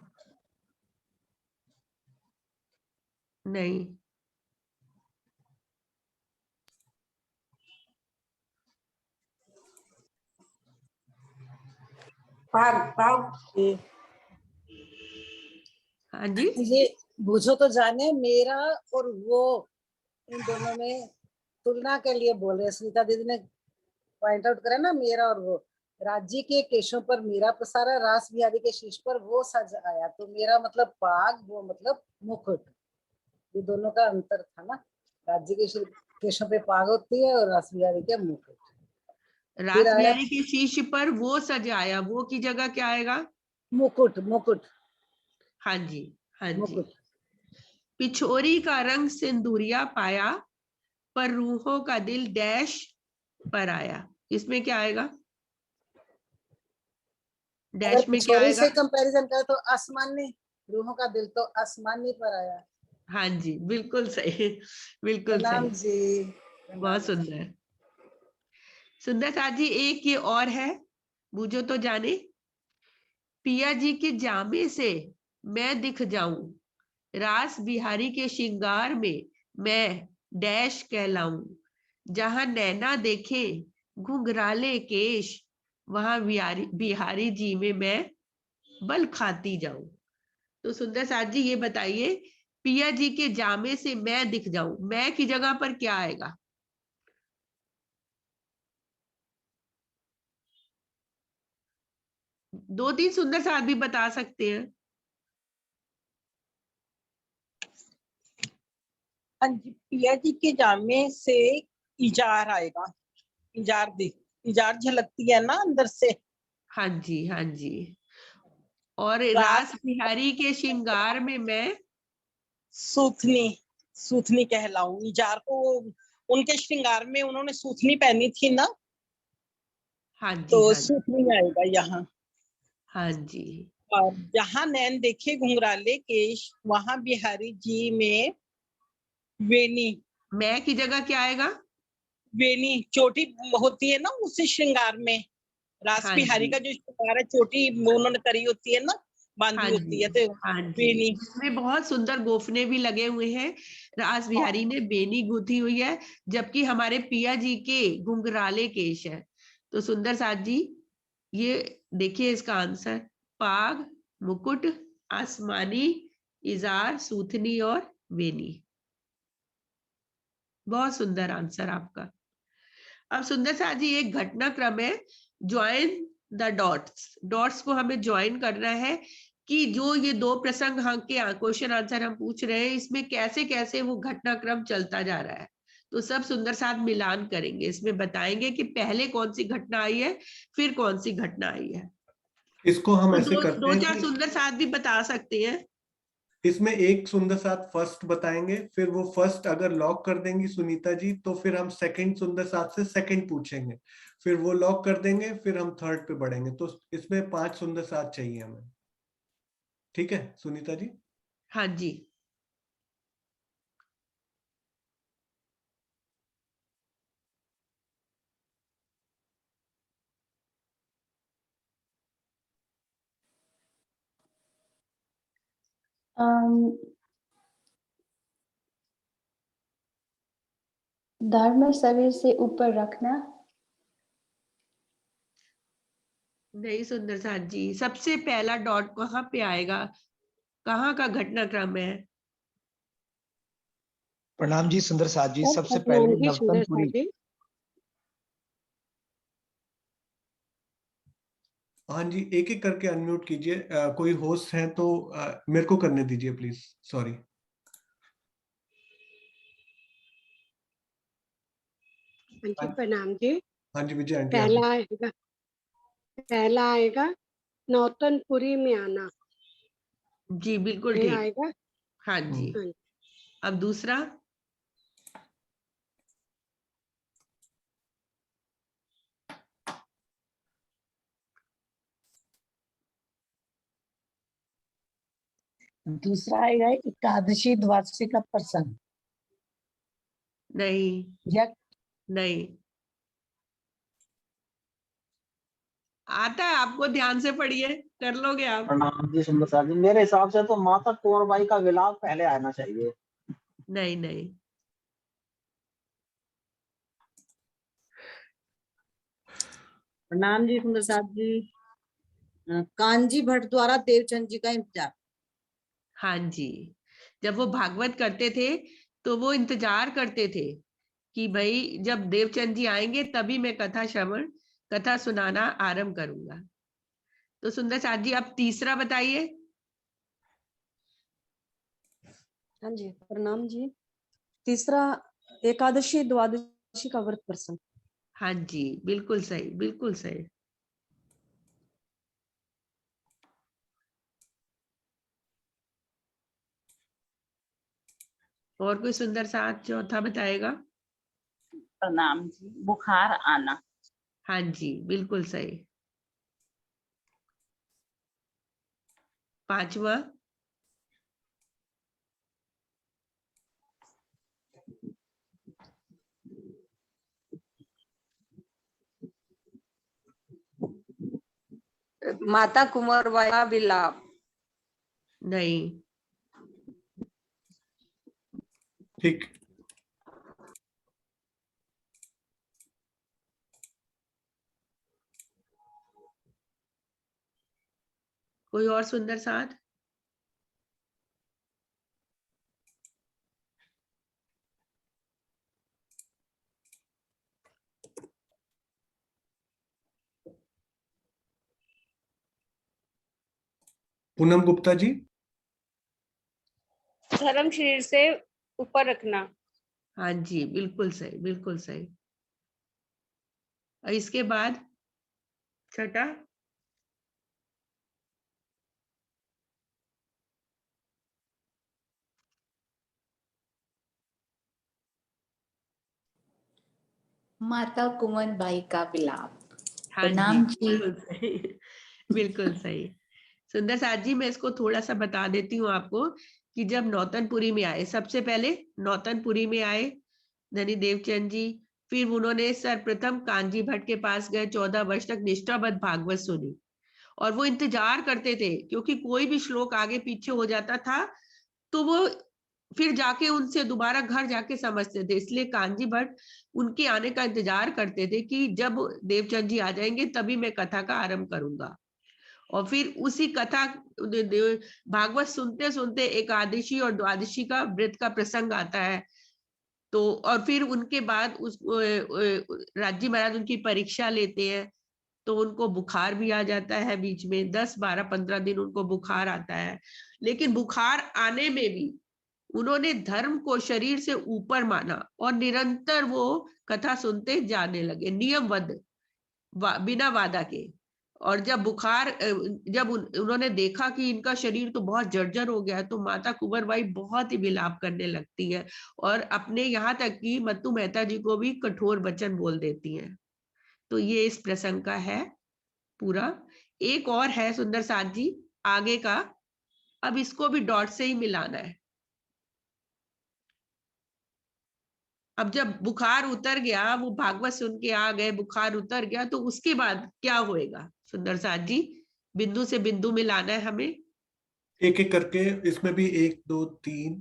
नहीं, पाग पाग। हाँ जी, ये बूझो तो जाने मेरा और वो, इन दोनों में तुलना के लिए बोल रहे। सुनीता दीदी ने पॉइंट आउट करा ना, मेरा और वो, राज्य के केशों पर मीरा पसारा, रास बिहारी के शीश पर वो सज आया। तो मेरा मतलब पाग, वो मतलब मुकुट, ये दोनों का अंतर था ना। राज्य के केशों पे पाग होती है और रास बिहारी के मुकुट। रास बिहारी के शीश पर वो सजाया, वो की जगह क्या आएगा? मुकुट, मुकुट। हाँ जी, हाँ जी। पिछोरी का रंग सिंदूरिया पाया, पर रूहों का दिल डैश पर आया। इसमें क्या आएगा? डैश में क्या आएगा? से कंपैरिजन करें तो आसमानी, रूहों का दिल तो आसमानी पर आया। हाँ जी, बिल्कुल सही, बिल्कुल प्रणाम सही जी। बहुत सुंदर। सुंदर साथ जी, एक ये और है, बूझो तो जाने। पिया जी के जामे से मैं दिख जाऊं, रास बिहारी के श्रृंगार में मैं डैश कहलाऊं। जहां नैना देखे घुंघराले केश, वहां बिहारी जी में मैं बल खाती जाऊं। तो सुंदर साथ जी ये बताइए, पिया जी के जामे से मैं दिख जाऊं, मैं की जगह पर क्या आएगा? दो तीन सुंदर साथ भी बता सकते हैं। हाँ जी, पिया जी के जामे से इजार आएगा। इजार झलकती है ना अंदर से। हाँ जी, हाँ जी। और रास बिहारी के श्रृंगार में मैं सूथनी कहलाऊं। इजार को उनके श्रृंगार में उन्होंने सूथनी पहनी थी ना। हाँ जी, तो हाँ सूथनी आएगा यहाँ। हाँ जी। और जहां नैन देखे घुंघराले केश, वहां बिहारी जी में वेनी। मैं की जगह क्या आएगा? वेनी चोटी होती है ना उसी श्रृंगार में। रास हाँ बिहारी जी, का जो श्रृंगार है, चोटी उन्होंने करी होती है ना, बांधी हाँ होती है, जी, तो हाँ जी। वेनी। इसमें बहुत सुंदर गोफने भी लगे हुए हैं। रास बिहारी ने बेनी गुथी हुई है, जबकि हमारे पिया जी के घुंघराले केश है। तो सुंदर साथ जी ये देखिए इसका आंसर, पाग, मुकुट, आसमानी, इजार, सूथनी और वेनी। बहुत सुंदर आंसर आपका। अब सुंदर साथ जी एक घटनाक्रम है, ज्वाइन द डॉट्स। डॉट्स को हमें ज्वाइन करना है कि जो ये दो प्रसंग के क्वेश्चन आंसर हम पूछ रहे हैं, इसमें कैसे कैसे वो घटनाक्रम चलता जा रहा है। तो सब सुंदर साथ मिलान करेंगे, इसमें बताएंगे कि पहले कौन सी घटना आई है, फिर कौन सी घटना आई है। इसको हम तो ऐसे करते दो हैं चार कि सुंदर साथ भी बता सकते हैं। इसमें एक सुंदर साथ फर्स्ट बताएंगे, फिर वो फर्स्ट अगर लॉक कर देंगी सुनीता जी तो फिर हम सेकंड सुंदर साथ से सेकंड पूछेंगे, फिर वो लॉक कर देंगे, फिर हम थर्ड पे बढ़ेंगे। तो इसमें 5 सुंदर साथ चाहिए हमें। ठीक है सुनीता जी? हाँ जी। धर्म शरीर से ऊपर रखना। नहीं सुंदर साथ जी, सबसे पहला डॉट कहाँ पे आएगा, कहाँ का घटनाक्रम है? प्रणाम जी सुंदर साथ जी, सबसे प्रणाम पहले जी सुंदर साथ नवतनपुरी। जी। हाँ जी, एक एक करके अनम्यूट कीजिए। कोई होस्ट है तो मेरे को करने दीजिए प्लीज। सॉरी। हाँ जी प्रणाम जी। हाँ जी विजय आंटी आप। पहला आएगा नौतनपुरी में आना। जी बिल्कुल ये ठीक। आएगा। हाँ जी। हाँ। अब दूसरा। दूसरा आएगा एकादशी द्वादशी का प्रसंग। नहीं या नहीं आता है आपको, ध्यान से पढ़िए, कर लोगे आप। प्रणाम जी सुंदर साथ जी, मेरे हिसाब से तो माता कुंवरबाई का विलाप पहले आना चाहिए। नहीं नहीं प्रणाम जी सुंदर साथ जी। कांजी भट्ट द्वारा देवचंद जी का इंतजार। हाँ जी, जब वो भागवत करते थे तो वो इंतजार करते थे कि भाई जब देवचंद जी आएंगे तभी मैं कथा सुनाना आरंभ करूंगा। तो सुंदर साथ जी आप तीसरा बताइए। हाँ जी, प्रणाम जी। तीसरा एकादशी द्वादशी का व्रत प्रसंग। हाँ जी, बिल्कुल सही, बिल्कुल सही। और कोई सुंदर साथ चौथा बताएगा? प्रणाम जी, बुखार आना। हाँ जी, बिल्कुल सही। पांचवा? माता कुंवरबाई का विलाप। नहीं। ठीक। कोई और सुंदर साथ? पूनम गुप्ता जी। धर्म शरीर से ऊपर रखना। हाँ जी, बिल्कुल सही, बिल्कुल सही। और इसके बाद छठा? माता कुंवरबाई का विलाप। हाँ जी, प्रणाम जी। बिल्कुल सही, बिल्कुल सही। सुंदर साथ जी, मैं इसको थोड़ा सा बता देती हूँ आपको कि जब नौतनपुरी में आए, सबसे पहले नौतनपुरी में आए धनी देवचंद जी, फिर उन्होंने सर्वप्रथम कांजी भट्ट के पास गए, 14 वर्ष तक निष्ठाबद्ध भागवत सुनी और वो इंतजार करते थे क्योंकि कोई भी श्लोक आगे पीछे हो जाता था तो वो फिर जाके उनसे दोबारा घर जाके समझते थे, इसलिए कांजी भट्ट उनके आने का इंतजार करते थे कि जब देवचंद जी आ जाएंगे तभी मैं कथा का आरंभ करूंगा। और फिर उसी कथा भागवत सुनते सुनते एकादशी और द्वादशी का व्रत का प्रसंग आता है। तो और फिर उनके बाद उस राजी महाराज उनकी परीक्षा लेते हैं तो उनको बुखार भी आ जाता है, बीच में 10, 12, 15 दिन उनको बुखार आता है। लेकिन बुखार आने में भी उन्होंने धर्म को शरीर से ऊपर माना और निरंतर वो कथा सुनते जाने लगे नियमबद्ध, बिना बाधा के। और जब बुखार जब उन्होंने देखा कि इनका शरीर तो बहुत जर्जर हो गया तो माता कुंवरबाई बहुत ही विलाप करने लगती है और अपने यहाँ तक कि मत्तू मेहता जी को भी कठोर वचन बोल देती हैं। तो ये इस प्रसंग का है पूरा। एक और है सुंदर साथ जी आगे का, अब इसको भी डॉट से ही मिलाना है। अब जब बुखार उतर गया, वो भागवत सुन के आ गए, बुखार उतर गया, तो उसके बाद क्या होएगा सुंदर साथ जी? बिंदु से बिंदु मिलाना है हमें। एक एक करके, इसमें भी 1 2 3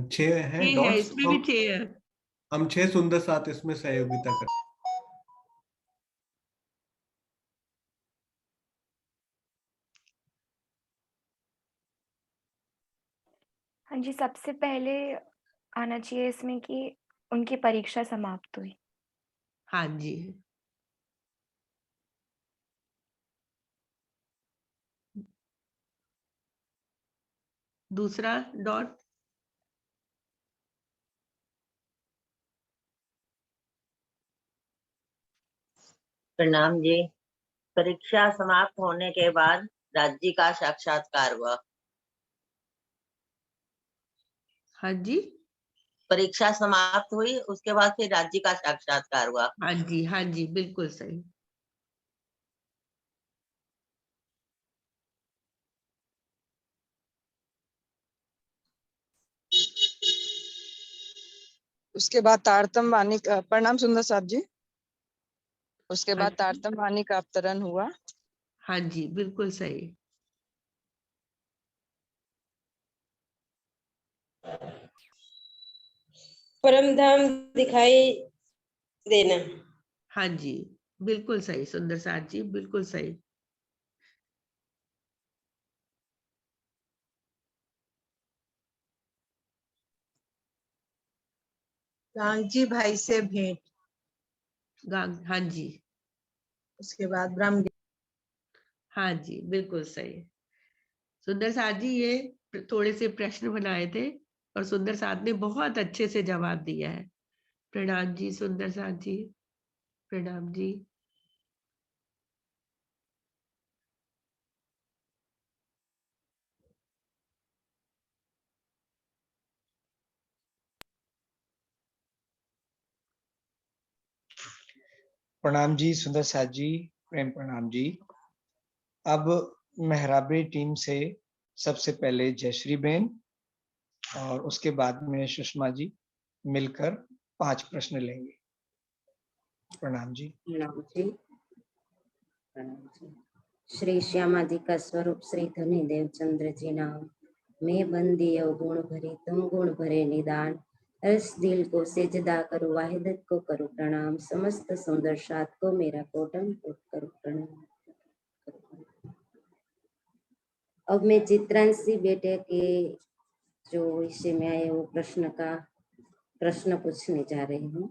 6 हैं ये है, डॉट्स। इसमें भी 6 है। हम 6 सुंदर साथ इसमें सहयोगिता करते। हाँ जी, सबसे पहले आना चाहिए इसमें कि उनकी परीक्षा समाप्त हुई। हाँ जी। दूसरा डॉट? प्रणाम जी। परीक्षा समाप्त होने के बाद राज्य का साक्षात्कार हुआ। हाँ जी। परीक्षा समाप्त हुई, उसके बाद फिर राज्य का साक्षात्कार हुआ। हाँ जी, हाँ जी, बिल्कुल सही। उसके बाद तारतम वाणी का, प्रणाम सुंदर साथ जी, उसके हाँ बाद जी, तारतम वाणी का अवतरण हुआ। हाँ जी, बिल्कुल सही। परम धाम दिखाई देना। हाँ जी, बिल्कुल सही सुंदर साथ जी, बिल्कुल सही। गांगजी भाई से भेंट। हाँ जी, उसके बाद ब्रह्म। हाँ जी, बिल्कुल सही। सुंदर साथ जी ये थोड़े से प्रश्न बनाए थे और सुंदर साथ ने बहुत अच्छे से जवाब दिया है। प्रणाम जी सुंदर साथ जी, प्रणाम जी। प्रणाम जी सुंदर साथ जी, प्रेम प्रणाम जी। अब मेहराबी टीम से सबसे पहले जयश्री बेन और उसके बाद में सुषमा जी मिलकर 5 प्रश्न लेंगे। प्रणाम जी। प्रणाम जी। प्रणाम जी। श्री श्यामा जी का स्वरूप श्री धनी देवचंद्र जी नाम। मैं बंदी अवगुण भरी तुम गुण भरे निदान। रस दिल को सेजदा करो वाहिदत को करो प्रणाम। समस्त सुंदर साथ को मेरा कोटन कोट करो प्रणाम। अब मैं चित्रांशी बेटे के जो विषय में आए वो प्रश्न पूछने जा रही हूँ।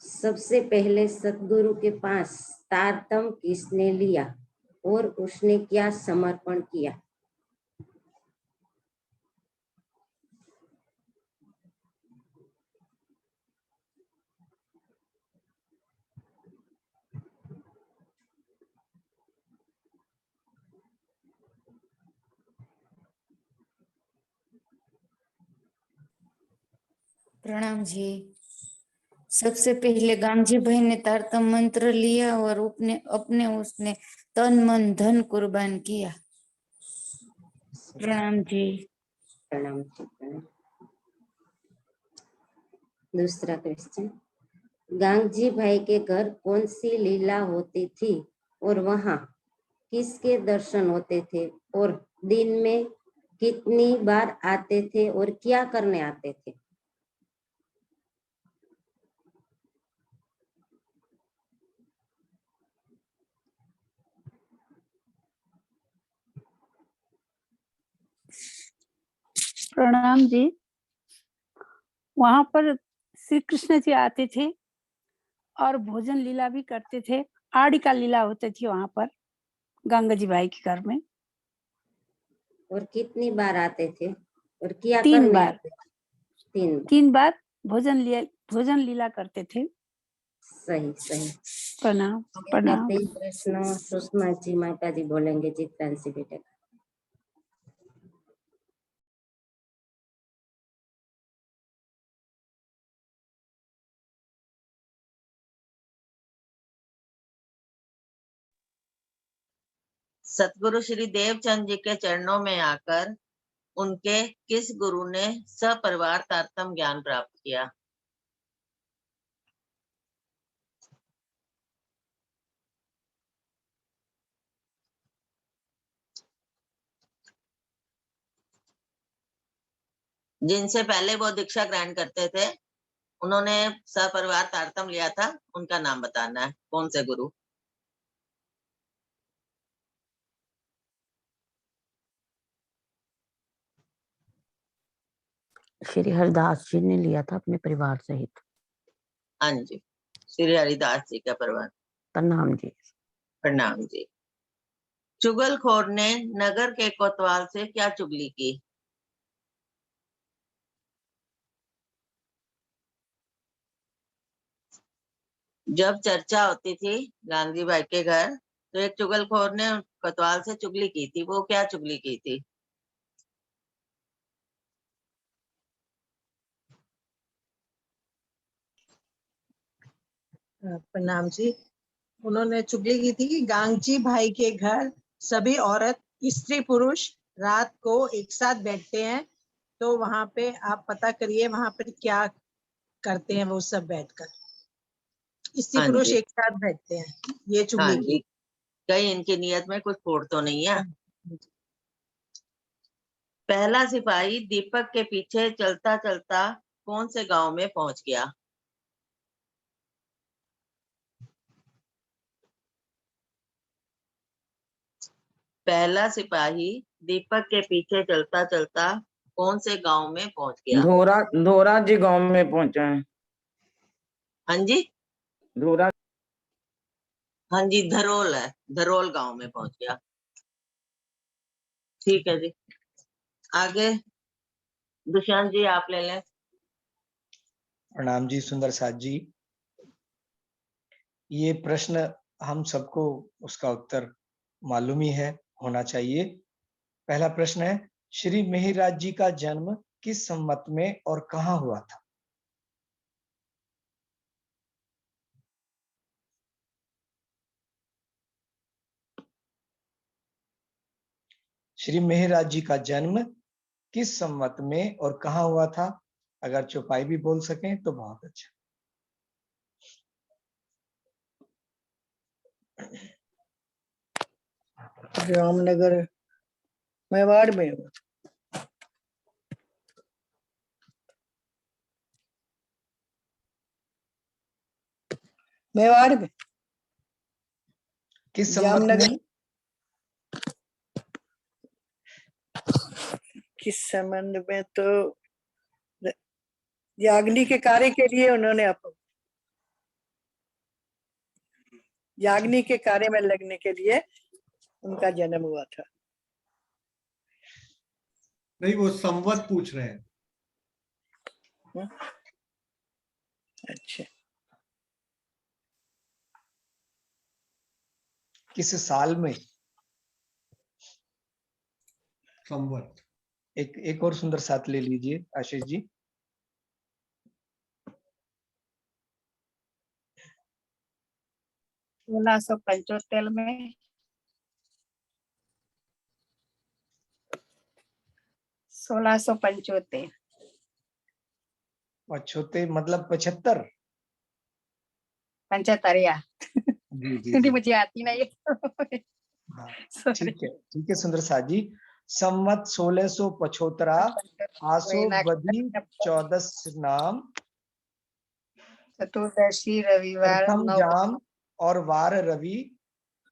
सबसे पहले सतगुरु के पास तारतम किसने लिया और उसने क्या समर्पण किया? प्रणाम जी। सबसे पहले गांधी भाई ने तारतम मंत्र लिया और अपने उसने तन मन धन कुर्बान किया। प्रणाम जी। प्रणाम जी प्रणाम। दूसरा क्वेश्चन, गांगजी भाई के घर कौन सी लीला होती थी और वहां किसके दर्शन होते थे और दिन में कितनी बार आते थे और क्या करने आते थे? प्रणाम जी। वहां पर श्री कृष्ण जी आते थे और भोजन लीला भी करते थे। आड़ी का लीला होती थी वहां पर गंगा जी भाई के घर में। और कितनी बार आते थे और क्या 3 करने बार। आते थे? 3 बार भोजन लीला करते थे। सही सही। प्रणाम प्रणाम। 3 प्रश्न सुषमा जी माता जी बोलेंगे चित्रांशी बेटे का। सतगुरु श्री देवचंद जी के चरणों में आकर उनके किस गुरु ने सपरिवार तारतम ज्ञान प्राप्त किया? जिनसे पहले वो दीक्षा ग्रहण करते थे, उन्होंने सपरिवार तारतम लिया था, उनका नाम बताना है। कौन से गुरु? श्री हरिदास जी ने लिया था अपने परिवार सहित। हाँ जी, श्री हरिदास जी का परिवार। प्रणाम जी। प्रणाम जी। चुगलखोर ने नगर के कोतवाल से क्या चुगली की? जब चर्चा होती थी गांधी भाई के घर, तो एक चुगलखोर ने कोतवाल से चुगली की थी। वो क्या चुगली की थी? प्रणाम जी। उन्होंने चुगली की थी कि गांगजी भाई के घर सभी औरत स्त्री पुरुष रात को एक साथ बैठते हैं, तो वहां पे आप पता करिए वहां पर क्या करते हैं वो सब बैठकर। स्त्री हाँ पुरुष जी, एक साथ बैठते हैं, ये हाँ चुगली जी। की। कहीं इनकी नियत में कुछ खोट तो नहीं है? पहला सिपाही दीपक के पीछे चलता चलता कौन से गांव में पहुंच गया? पहला सिपाही दीपक के पीछे चलता चलता कौन से गांव में पहुंच गया? धोरा धोरा जी गांव में पहुंचा है। हाँ जी, धोरा। हाँ जी, धरोल है, धरोल गांव में पहुंच गया। ठीक है जी, आगे दुष्यंत जी आप ले लें। प्रणाम जी सुंदर साथ जी। ये प्रश्न हम सबको उसका उत्तर मालूम ही है, होना चाहिए। पहला प्रश्न है, श्री मिहिराज जी का जन्म किस संवत में और कहाँ हुआ था? श्री मिहिराज जी का जन्म किस संवत में और कहाँ हुआ था? अगर चौपाई भी बोल सकें तो बहुत अच्छा। रामनगर मेवाड़ में हुआ। मेवाड़ में। किस संवत में? किस संबंध में? तो याग्नि के कार्य के लिए उन्होंने याग्नि के कार्य में लगने के लिए उनका जन्म हुआ था। नहीं, वो संवत पूछ रहे हैं। अच्छा, किस साल में? संवत। एक और सुंदर साथ ले लीजिए आशीष जी। सोलह सौ 75 में। 1675। 75 मतलब 75। 75 या जी जी जी। मुझे आती नहीं है। ठीक है सुंदर साथ जी। संवत 1675 आसो बदी 14 नाम चतुर्दशी रविवार प्रथम जाम और वार रवि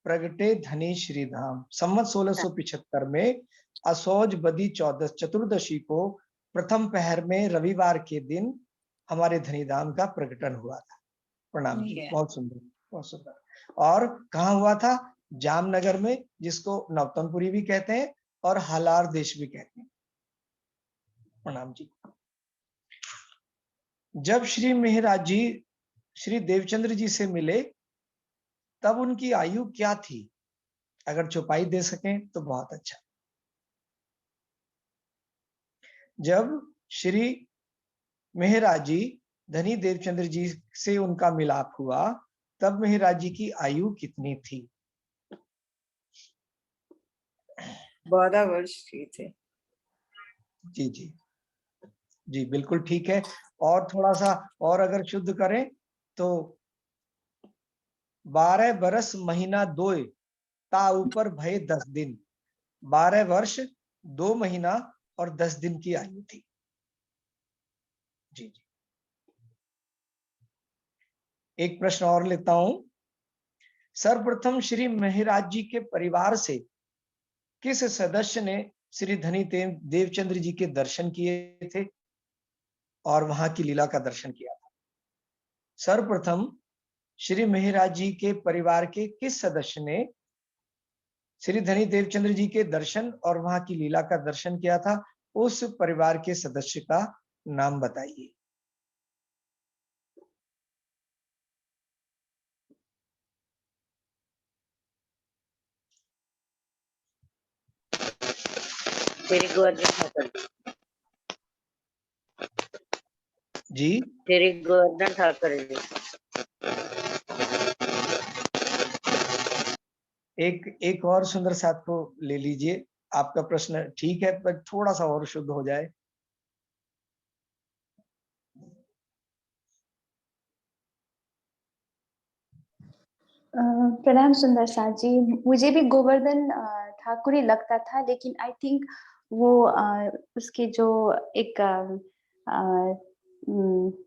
प्रगटे धनी श्री धाम। संवत 1675 में असोज बदी 14 चतुर्दशी को प्रथम पहर में रविवार के दिन हमारे धनी धाम का प्रकटन हुआ था। प्रणाम जी, बहुत सुंदर, बहुत सुंदर। और कहाँ हुआ था? जामनगर में, जिसको नवतनपुरी भी कहते हैं और हालार देश भी कहते हैं। प्रणाम जी। जब श्री मिहिराज जी श्री देवचंद्र जी से मिले तब उनकी आयु क्या थी? अगर चौपाई दे सकें तो बहुत अच्छा। जब श्री मिहिराज जी धनी देवचंद्र जी से उनका मिलाप हुआ तब मिहिराज जी की आयु कितनी थी? 12 वर्ष की थे। जी जी जी, बिल्कुल ठीक है। और थोड़ा सा और अगर शुद्ध करें तो 12 बरस महीना 2 ता ऊपर भय 10 दिन। 12 वर्ष 2 महीना और 10 दिन की आयु थी। जी जी। एक प्रश्न और लेता हूं। सर्वप्रथम श्री मिहिराज जी के परिवार से किस सदस्य ने श्री धनी देवचंद्र जी के दर्शन किए थे और वहां की लीला का दर्शन किया था? सर्वप्रथम श्री मिहिराज जी के परिवार के किस सदस्य ने श्री धनी देवचंद्र जी के दर्शन और वहां की लीला का दर्शन किया था? उस परिवार के सदस्य का नाम बताइए। तेरी गोवर्धन ठाकुर जी। तेरी गोवर्धन ठाकुर जी। एक और सुंदर साथ को ले लीजिए। आपका प्रश्न ठीक है पर थोड़ा सा और शुद्ध हो जाए। प्रणाम सुंदर साथ जी। मुझे भी गोवर्धन ठाकुर ही लगता था, लेकिन आई थिंक वो उसके जो एक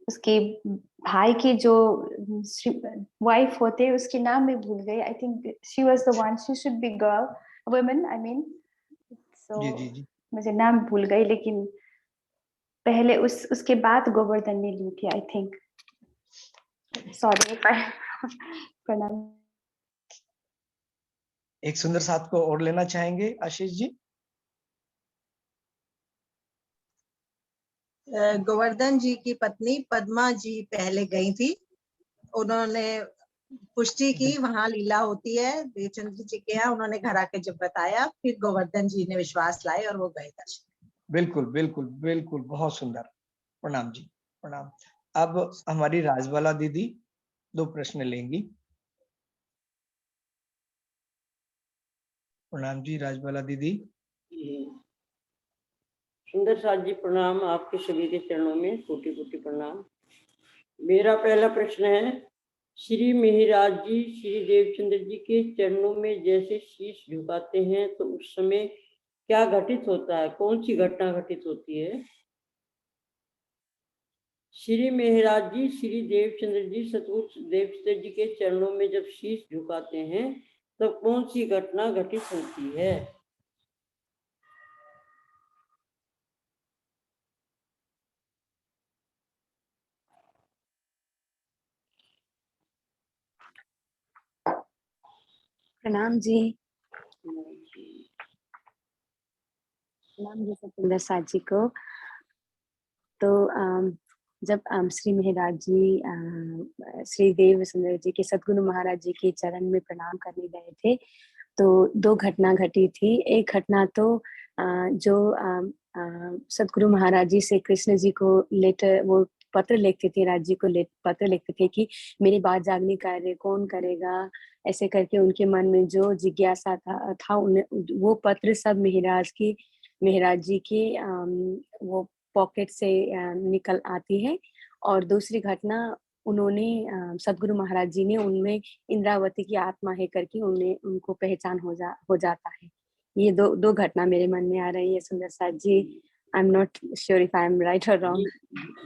उसके भाई की जो वाइफ होते उसके नाम में भूल गई। I think she was the one, she should be girl woman, I mean. So जी जी जी। मुझे नाम भूल गई, लेकिन पहले उसके बाद गोवर्धन ने ली थी, आई थिंक। सॉरी प्रणाम। एक सुंदर साथ को और लेना चाहेंगे आशीष जी? गोवर्धन जी की पत्नी पद्मा जी पहले गई थी, उन्होंने पुष्टि की वहां लीला होती है देवचंद्र जी के यहाँ, उन्होंने घर आके जब बताया फिर गोवर्धन जी ने विश्वास लाए और वो गए दर्शन। बिल्कुल बिल्कुल बिल्कुल, बहुत सुंदर। प्रणाम जी, प्रणाम। अब हमारी राजबाला दीदी 2 प्रश्न लेंगी। प्रणाम जी राजबाला दीदी। सुंदर साथ जी प्रणाम, आपके सभी के चरणों में कोटि कोटि प्रणाम। मेरा पहला प्रश्न है, श्री मिहिराज जी श्री देवचंद्र जी के चरणों में जैसे शीश झुकाते हैं तो उस समय क्या घटित होता है, कौन सी घटना घटित होती है? श्री मिहिराज जी श्री देवचंद्र जी सतगुरु देवचंद्र जी के चरणों में जब शीश झुकाते हैं तो कौन सी घटना घटित होती है? प्रणाम जी। प्रणाम जी सतेंद्र साथ जी को। तो जब श्री मिहिराज जी श्री देवचंद्र जी के सद्गुरु महाराज जी के चरण में प्रणाम करने गए थे तो 2 घटना घटी थी। एक घटना तो जो सद्गुरु महाराज जी से कृष्ण जी को लेटर, वो पत्र लिखते थे, राज जी को पत्र लिखते थे कि मेरी बात जागने कार्य कौन करेगा, ऐसे करके उनके मन में जो जिज्ञासा था उन्हें वो पत्र सब मिहिराज जी के वो पॉकेट से निकल आती है। और दूसरी घटना, उन्होंने सद्गुरु महाराज जी ने उनमें इंद्रावती की आत्मा है करके उनको पहचान हो जाता है। ये दो घटना मेरे मन में आ रही है सुंदर साथ जी। I am not sure if I am right और रॉन्ग।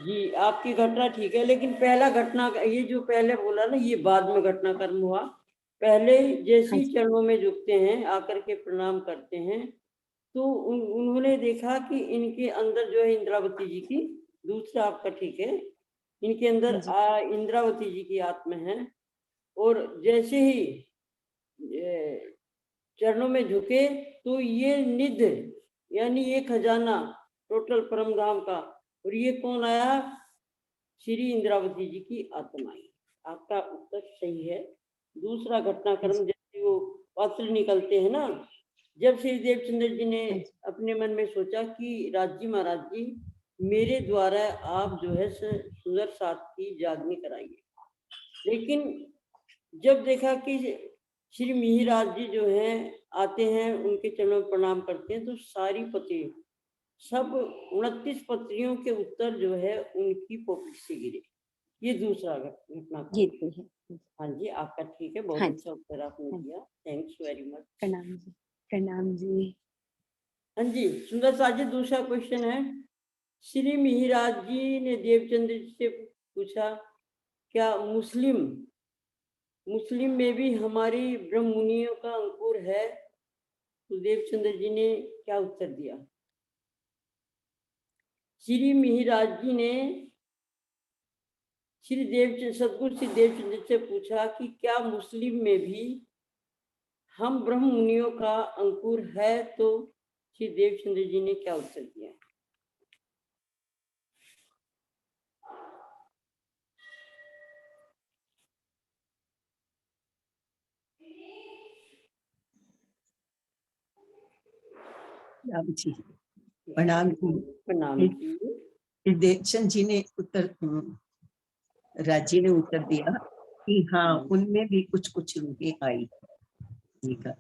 जी आपकी घटना ठीक है, लेकिन पहला घटना ये जो पहले बोला ना ये बाद में घटनाक्रम हुआ। पहले जैसी चरणों में झुकते हैं आकर के प्रणाम करते हैं तो उन्होंने देखा कि इनके अंदर जो है इंद्रावती जी की, दूसरा आपका ठीक है, इनके अंदर इंद्रावती जी की आत्मा है। और जैसे ही चरणों में झुके तो ये निधि यानी ये खजाना टोटल परम धाम का, और ये कौन आया? श्री इंद्रावती जी की आत्मा आई। आपका उत्तर सही है। दूसरा घटनाक्रम, जैसे वो पत्र निकलते हैं ना, जब श्री देवचंद्र जी ने अपने मन में सोचा कि राज जी महाराज जी मेरे द्वारा आप जो है सुंदर साथ की जागनी कराइए, लेकिन जब देखा कि श्री मिहिराज जी जो है आते हैं उनके चरणों में प्रणाम करते हैं तो सारी पत्री सब 29 पत्रियों के उत्तर जो है उनकी पॉकेट से गिरे। ये दूसरा घटना। हाँ जी आपका ठीक है, बहुत अच्छा उत्तर आपने दिया, थैंक्स वेरी मच। प्रणाम जी। प्रणाम जी। हाँ जी सुंदर साथ जी, दूसरा क्वेश्चन है, श्री मिहिराज जी ने देवचंद्र जी से पूछा क्या मुस्लिम में भी हमारी ब्रह्म मुनियों का अंकुर है? तो देवचंद्र जी ने क्या उत्तर दिया? श्री मिहिराज जी ने सदगुरु श्री देवचंद्र से पूछा कि क्या मुस्लिम में भी हम ब्रह्म मुनियों का अंकुर है? तो श्री देवचंद्र जी ने क्या उत्तर दिया? जी प्रणाम जी। प्रणाम जी। देवचंद जी ने उत्तर, राजी ने उत्तर दिया कि हाँ उनमें भी कुछ कुछ रूहें आई। ठीक है।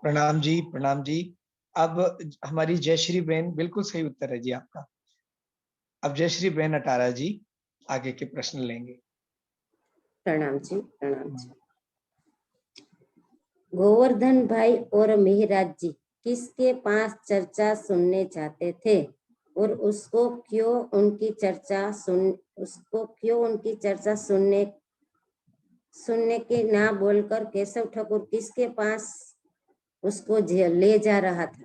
प्रणाम जी, प्रणाम जी। अब हमारी जयश्री बहन, बिल्कुल सही उत्तर है जी आपका। अब जयश्री बहन अटारा जी आगे के प्रश्न लेंगे। प्रणाम जी। प्रणाम जी। गोवर्धन भाई और मिहिराज जी किसके पास चर्चा सुनने जाते थे? और उसको क्यों उनकी चर्चा सुनने के ना बोलकर केशव ठाकुर किसके पास उसको ले जा रहा था?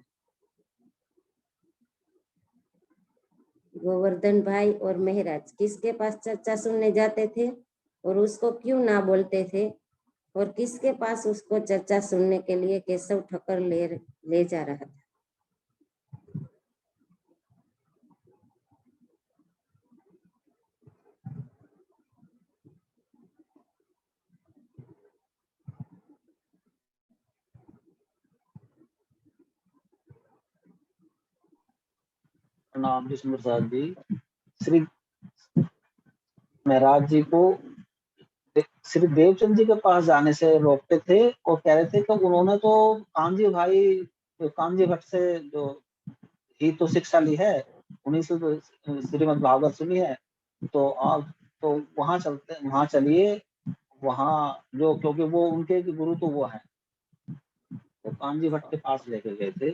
गोवर्धन भाई और महराज किसके पास चर्चा सुनने जाते थे और उसको क्यों ना बोलते थे, और किसके पास उसको चर्चा सुनने के लिए केशव ठाकुर ले जा रहा था? प्रणाम जी सुंदर साहब जी। श्री महराज जी को श्री देवचंद जी के पास जाने से रोकते थे और कह रहे थे कि उन्होंने तो कामजी भट्ट से जो ही तो शिक्षा ली है, उन्हीं से तो श्रीमद् भागवत सुनी है, तो आप तो वहां चलिए, वहां जो, क्योंकि वो उनके गुरु तो वो है, तो कामजी भट्ट के पास लेके गए थे।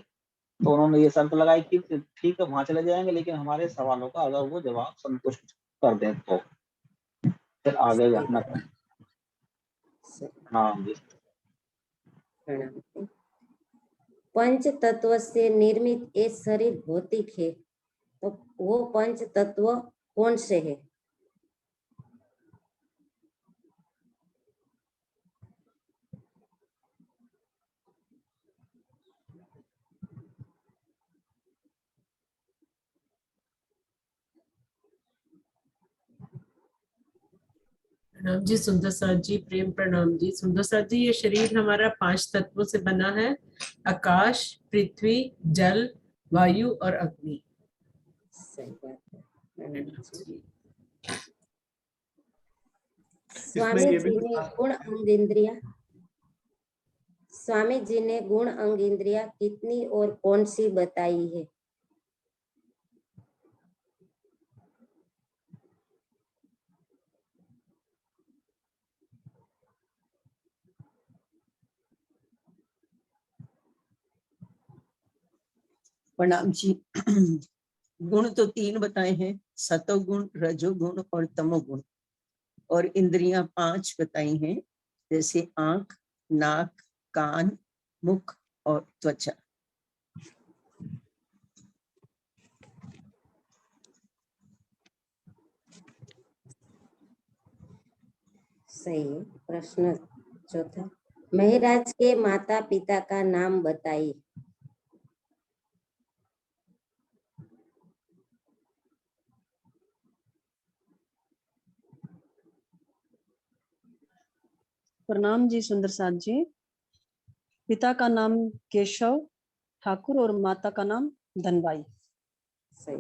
तो उन्होंने ये शर्त लगाई कि ठीक है वहां चले जाएंगे, लेकिन हमारे सवालों का अगर वो जवाब संतुष्ट कर दें तो फिर आगे घटना करें। हाँ जी। पंच तत्व से निर्मित ये शरीर भौतिक है, तो वो पंच तत्व कौन से है? प्रणाम जी सुंदर साथ जी, प्रेम प्रणाम जी सुंदर साथ जी। ये शरीर हमारा 5 तत्वों से बना है, आकाश, पृथ्वी, जल, वायु और अग्नि। सही बात है। स्वामी जी ने गुण अंग इंद्रिया कितनी और कौन सी बताई है? प्रणाम जी। गुण तो 3 बताए हैं, सतोगुण, रजोगुण और तमोगुण, और इंद्रियां 5 बताई हैं, जैसे आंख, नाक, कान, मुख और त्वचा। सही है। प्रश्न चौथा, महराज के माता पिता का नाम बताइए। प्रणाम जी सुंदर साथ जी। पिता का नाम केशव ठाकुर और माता का नाम धनबाई। सही।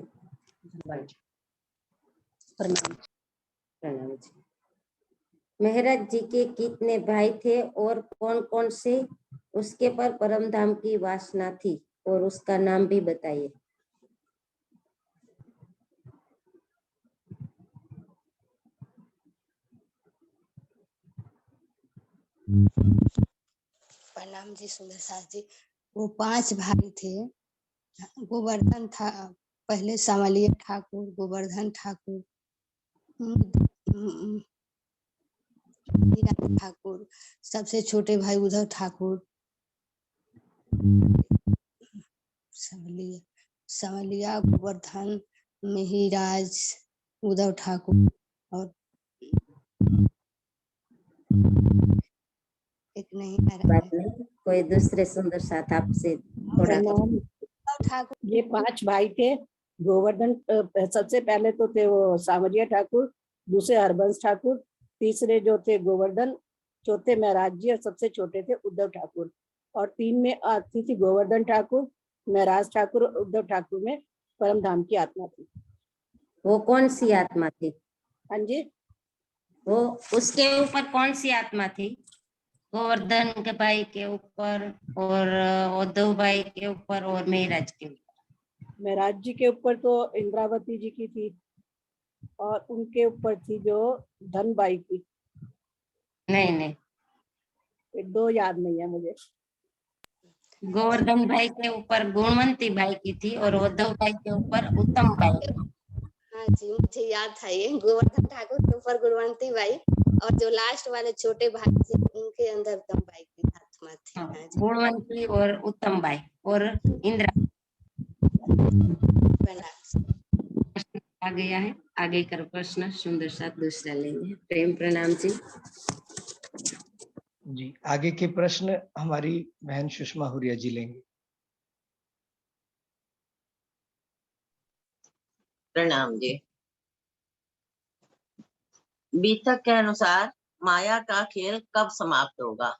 प्रणाम। प्रणाम जी। महराज जी के कितने भाई थे और कौन कौन से उसके पर परमधाम की वासना थी, और उसका नाम भी बताइए। प्रणाम जी सुंदर साथ जी। वो 5 भाई थे। गोवर्धन था पहले, सावलिया ठाकुर, गोवर्धन ठाकुर, ठाकुर, सबसे छोटे भाई उद्धव ठाकुर, सावलिया, गोवर्धन, मिहिराज, उद्धव ठाकुर और एक नहीं आ रहा बात नहीं, कोई दूसरे सुंदर साथ आपसे थोड़ा ठाकुर। ये 5 भाई थे। गोवर्धन सबसे पहले तो थे वो सावरिया ठाकुर, दूसरे हरबंस ठाकुर, तीसरे जो थे गोवर्धन, चौथे महराज जी और सबसे छोटे थे उद्धव ठाकुर। और 3 में आती थी गोवर्धन ठाकुर, महराज ठाकुर, उद्धव ठाकुर में परमधाम की आत्मा थी। वो कौन सी आत्मा थी? हाँ जी, वो उसके ऊपर कौन सी आत्मा थी? गोवर्धन के भाई के ऊपर और उद्धव भाई के ऊपर और महराज के ऊपर? महराज जी के ऊपर तो इंद्रावती जी की थी, और उनके ऊपर थी जो धनबाई की। नहीं, 2 याद नहीं है मुझे। गोवर्धन भाई के ऊपर गुणवंती बाई की थी और उद्धव भाई के ऊपर उत्तम बाई। हाँ जी, मुझे याद था ये, गोवर्धन ठाकुर के ऊपर गुणवंती बाई और जो लास्ट वाले छोटे भाई थे उनके अंदर उत्तम बाई की आत्मा थी। हाँ जी। गुणवंती और उत्तम बाई और इंदिरा। आ गया है, आगे का प्रश्न सुंदर साथ दूसरा लेंगे। प्रेम प्रणाम जी। जी, आगे के प्रश्न हमारी बहन सुषमा हुरिया जी लेंगे। प्रणाम जी। बीतक के अनुसार माया का खेल कब समाप्त होगा?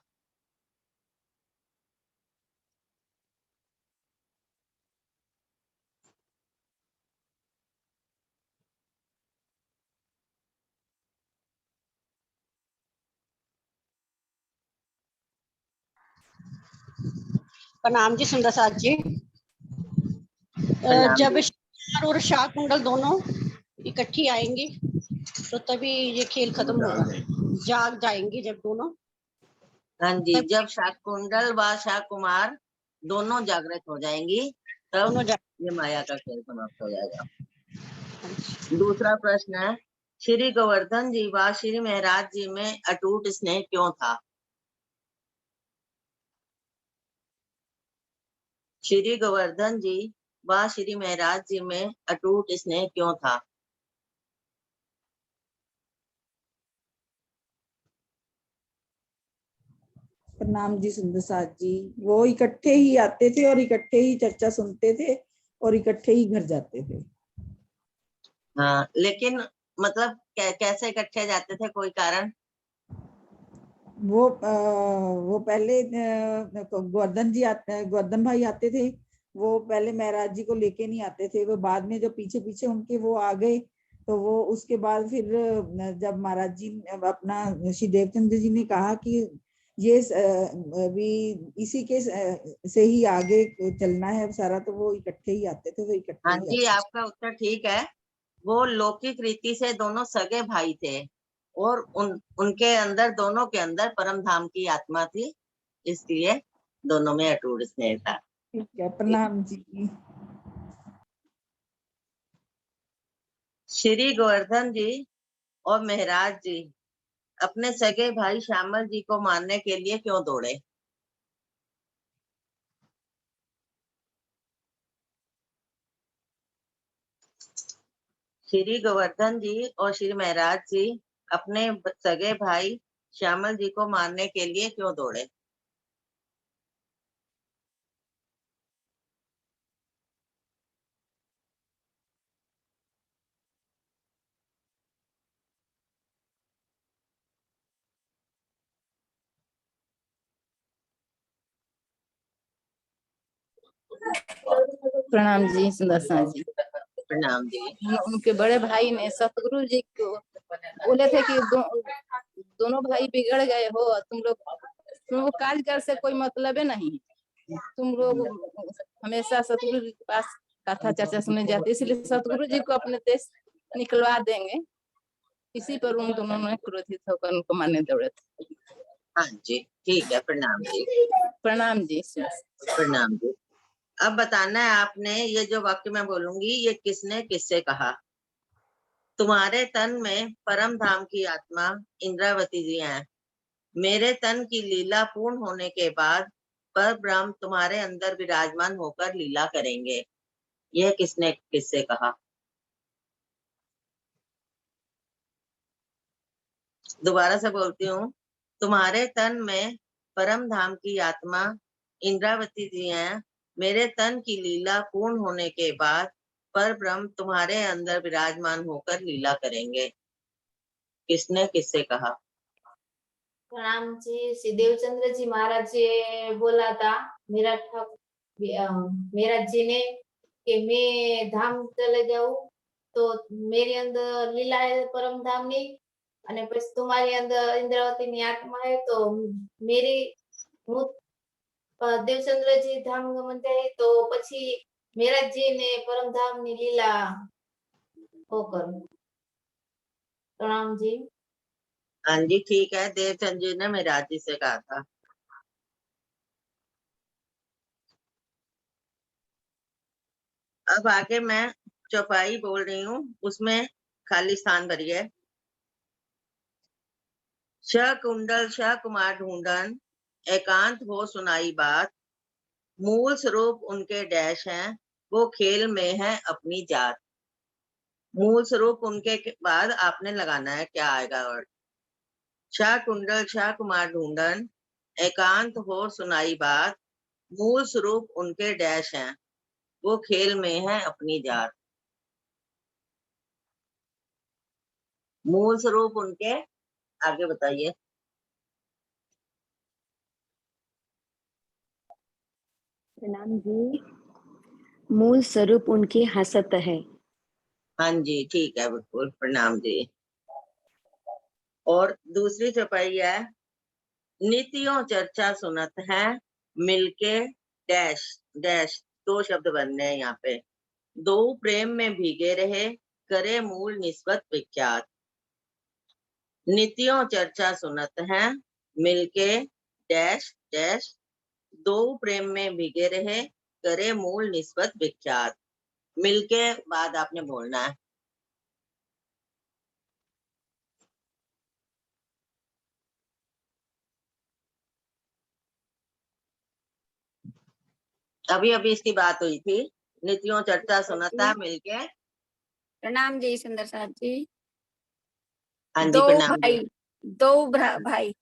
प्रणाम जी सुंदर साथ जी। जब शार और शाह कुंडल दोनों इकट्ठी आएंगी तो तभी ये खेल खत्म होगा, जाग जाएंगी जब दोनों। हाँ जी, जब शाकुंडल व शाकुमार दोनों जागृत हो जाएंगी तब ये माया का खेल समाप्त हो जाएगा। दूसरा प्रश्न है, श्री गोवर्धन जी व श्री महराज जी में अटूट स्नेह क्यों था? श्री गोवर्धन जी व श्री महराज जी में अटूट स्नेह क्यों था? प्रणाम जी सुंदर साथ जी। वो इकट्ठे ही आते थे और इकट्ठे ही चर्चा सुनते थे और इकट्ठे ही घर जाते थे। हाँ, लेकिन मतलब कैसे इकट्ठे जाते थे, कोई कारण? वो पहले गोवर्धन भाई आते थे, वो पहले महराज जी को लेके नहीं आते थे, वो बाद में जो पीछे पीछे उनके वो आ गए तो वो उसके बाद फिर जब महाराज जी अपना श्री देवचंद्र जी ने कहा कि ये भी इसी के से ही आगे चलना है सारा, तो वो इकट्ठे ही आते थे, वो इकट्ठे हाँ ही जी, आते आपका उत्तर ठीक है। वो लौकिक रीति से दोनों सगे भाई थे और उनके अंदर, दोनों के अंदर परम धाम की आत्मा थी, इसलिए दोनों में अटूट स्नेह था। ठीक है, प्रणाम जी। श्री गोवर्धन जी और महराज जी अपने सगे भाई श्यामल जी को मारने के लिए क्यों दौड़े? श्री गोवर्धन जी और श्री महराज जी अपने सगे भाई श्यामल जी को मारने के लिए क्यों दौड़े? प्रणाम जी सुंदर साथ जी। प्रणाम जी। उनके बड़े भाई ने सतगुरु जी को बोले थे कि दोनों भाई बिगड़ गए हो, तुम लोग कारीगर से कोई मतलब है नहीं, तुम लोग हमेशा सतगुरु जी के पास कथा चर्चा सुनने जाते, इसलिए सतगुरु जी को अपने देश निकलवा देंगे। इसी पर उन दोनों ने क्रोधित होकर उनको मारने दौड़े थे। हाँ जी, ठीक है, प्रणाम जी। प्रणाम जी। प्रणाम जी। अब बताना है आपने, ये जो वाक्य मैं बोलूंगी ये किसने किससे कहा। तुम्हारे तन में परम धाम की आत्मा इंद्रावती जी हैं। मेरे तन की लीला पूर्ण होने के बाद पर ब्रह्म तुम्हारे अंदर विराजमान होकर लीला करेंगे। यह किसने किससे कहा? दोबारा से बोलती हूँ, तुम्हारे तन में परम धाम की आत्मा इंद्रावती जी हैं। मेरे तन की लीला पूर्ण होने के बाद पर ब्रह्म तुम्हारे अंदर विराजमान होकर लीला करेंगे। किसने किससे कहा? प्रणाम जी। श्री देवचंद्र जी महाराज जी बोला था मेरा मेरा जी ने कि मैं धाम चले जाऊं तो मेरी अंदर लीला है परम धाम ની અને પછી તમારી અંદર ઇન્દ્રાવતીની આત્મા है तो मेरी હું દેવચંદ્રજી ધામ ગમન થાય તો પછી મેરા जी ने परम धाम ની लीला वो करूं। प्रणाम जी। हाँ जी, ठीक है, देवचंद जी ने महराज जी से कहा था। अब आगे मैं चौपाई बोल रही हूँ, उसमें खाली स्थान भरिए। छ कुंडल छ कुमार ढूंढन, एकांत हो सुनाई बात, मूल स्वरूप उनके डैश हैं, वो खेल में है अपनी जात। मूल स्वरूप उनके के बाद आपने लगाना है, क्या आएगा वर्ड। छ कुंडल छ कुमार ढूंढन, एकांत हो सुनाई बात, मूल स्वरूप उनके डैश हैं, वो खेल में है अपनी जात। मूल स्वरूप उनके, आगे बताइए। प्रणाम जी। मूल स्वरूप उनकी हसत है। हाँ जी, ठीक है, बिल्कुल, प्रणाम जी। और दूसरी चौपाई है, नीतियों चर्चा सुनत है, मिलके डैश डैश, दो शब्द बनने हैं यहाँ पे। दो प्रेम में भीगे रहे, करे मूल निस्बत विख्यात। नीतियों चर्चा सुनत है, मिलके डैश डैश, दो प्रेम में भीगे रहे, करे मूल निस्बत विख्यात। मिलके बाद आपने बोलना है। अभी अभी इसकी बात हुई थी, नीतियों चर्चा सुनता मिलके। प्रणाम जी सुंदर साथ जी। हाँ जी, दो प्रणाम जी। भाई, दो भाई,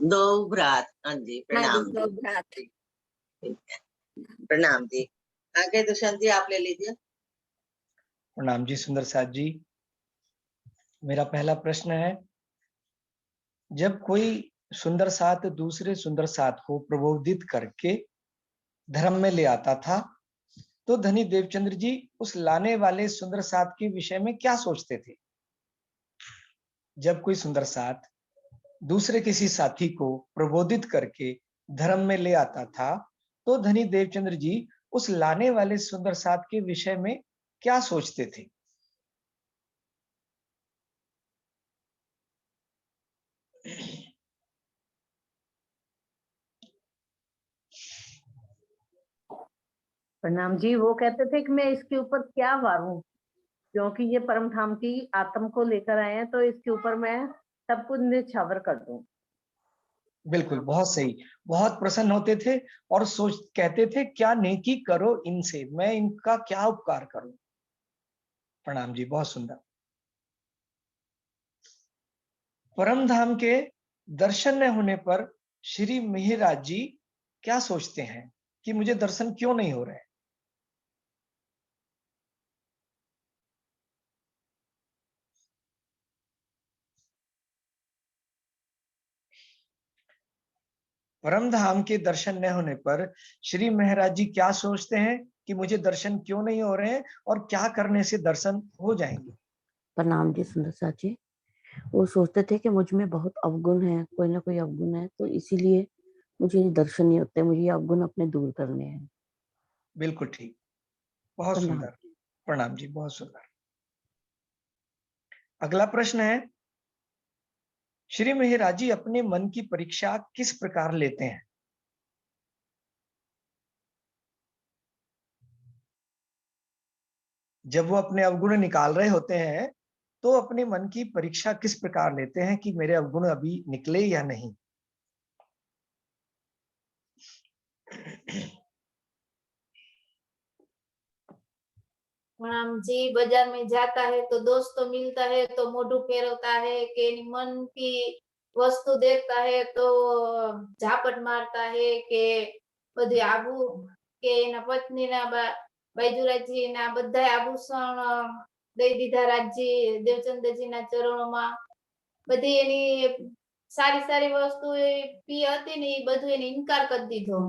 दो भ्रात, हाँ जी, हाँ जी, प्रणाम दो जी। भ्रात। ठीक है, प्रणाम जी। आगे दुष्यंत जी आप ले लीजिए। प्रणाम जी सुंदर साथ जी। मेरा पहला प्रश्न है, जब कोई सुंदर साथ दूसरे सुंदर साथ को प्रबोधित करके धर्म में ले आता था, तो धनी देवचंद्र जी उस लाने वाले सुंदर साथ के विषय में क्या सोचते थे? जब कोई सुंदर साथ दूसरे किसी साथी को प्रबोधित करके धर्म में ले आता था, तो धनी देवचंद्र जी उस लाने वाले सुंदर साथ के विषय में क्या सोचते थे? प्रणाम जी। वो कहते थे कि मैं इसके ऊपर क्या वारूं, क्योंकि ये परम धाम की आत्म को लेकर आए हैं, तो इसके ऊपर मैं सब कुछ निछावर कर दूं। बिल्कुल, बहुत सही। बहुत प्रसन्न होते थे और सोच कहते थे, क्या नेकी करो इनसे, मैं इनका क्या उपकार करूं। प्रणाम जी, बहुत सुंदर। परम धाम के दर्शन न होने पर श्री मिहिराज जी क्या सोचते हैं कि मुझे दर्शन क्यों नहीं हो रहे? परम धाम के दर्शन न होने पर श्री महाराज जी क्या सोचते हैं कि मुझे दर्शन क्यों नहीं हो रहे हैं और क्या करने से दर्शन हो जाएंगे? प्रणाम जी सुंदर साथ जी। वो सोचते थे कि मुझ में बहुत अवगुण है, कोई ना कोई अवगुण है, तो इसीलिए मुझे दर्शन नहीं होते, मुझे ये अवगुण अपने दूर करने हैं। बिल्कुल ठीक, बहुत प्रणाम। सुंदर। प्रणाम जी, बहुत सुंदर। अगला प्रश्न है, श्री महाराज जी अपने मन की परीक्षा किस प्रकार लेते हैं? जब वो अपने अवगुण निकाल रहे होते हैं, तो अपने मन की परीक्षा किस प्रकार लेते हैं कि मेरे अवगुण अभी निकले या नहीं? प्रणाम जी। बाजार में जाता है तो दोस्तों मिलता है तो मोढू फेरवता है, के मन की वस्तु देखता है तो झापट मारता है, के બધું આબુ કે એના પત્નીના બાઈજુરાજીના બધા આભૂષણ દઈ દીધા રાજજી દેવચંદ્રજીના ચરણોમાં। બધી એની સારી સારી વસ્તુ પી હતી ને એ બધું એને ઇનકાર કરી દીધો।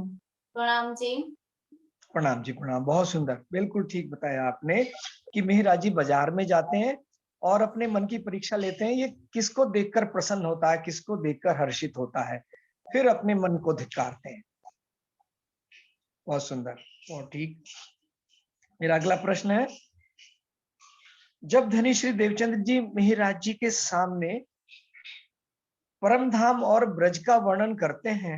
प्रणाम जी। प्रणाम जी, प्रणाम। बहुत सुंदर, बिल्कुल ठीक बताया आपने कि महाराज जी बाजार में जाते हैं और अपने मन की परीक्षा लेते हैं, ये किसको देखकर प्रसन्न होता है, किसको देखकर हर्षित होता है, फिर अपने मन को धिक्कारते हैं। बहुत सुंदर, बहुत ठीक। मेरा अगला प्रश्न है, जब धनी श्री देवचंद्र जी महाराज जी के सामने परम धाम और ब्रज का वर्णन करते हैं,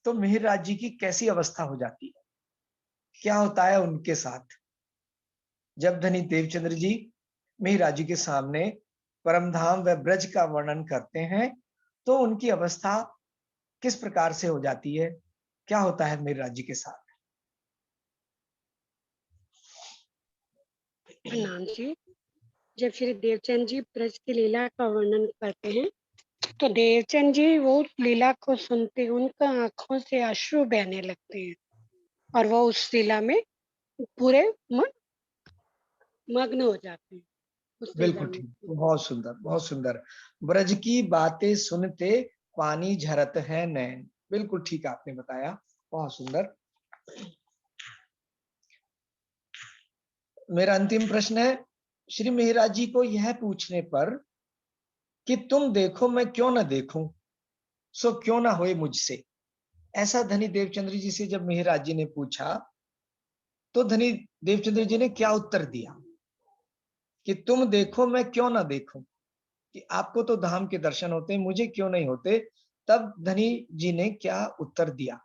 तो महाराज जी की कैसी अवस्था हो जाती है, क्या होता है उनके साथ? जब धनी देवचंद्र जी मिहिराज जी के सामने परमधाम व ब्रज का वर्णन करते हैं तो उनकी अवस्था किस प्रकार से हो जाती है, क्या होता है मिहिराज जी के साथ? प्रणाम जी। जब श्री देवचंद जी ब्रज की लीला का वर्णन करते हैं तो देवचंद जी वो लीला को सुनते उनका आंखों से अश्रु बहने लगते हैं और वो उस लीला में पूरे मग्न हो जाते हैं उस लीला बिल्कुल में। ठीक, बहुत सुंदर, बहुत सुंदर। ब्रज की बातें सुनते पानी झरत है नैन, बिल्कुल ठीक आपने बताया, बहुत सुंदर। मेरा अंतिम प्रश्न है, श्री मिहिराज जी को यह पूछने पर कि तुम देखो मैं क्यों ना देखूं, सो क्यों ना होए मुझसे, ऐसा धनी देवचंद्र जी से जब मिहिराज जी ने पूछा तो धनी देवचंद्र जी ने क्या उत्तर दिया कि तुम देखो मैं क्यों ना देखूं, कि आपको तो धाम के दर्शन होते हैं, मुझे क्यों नहीं होते? तब धनी जी ने क्या उत्तर दिया?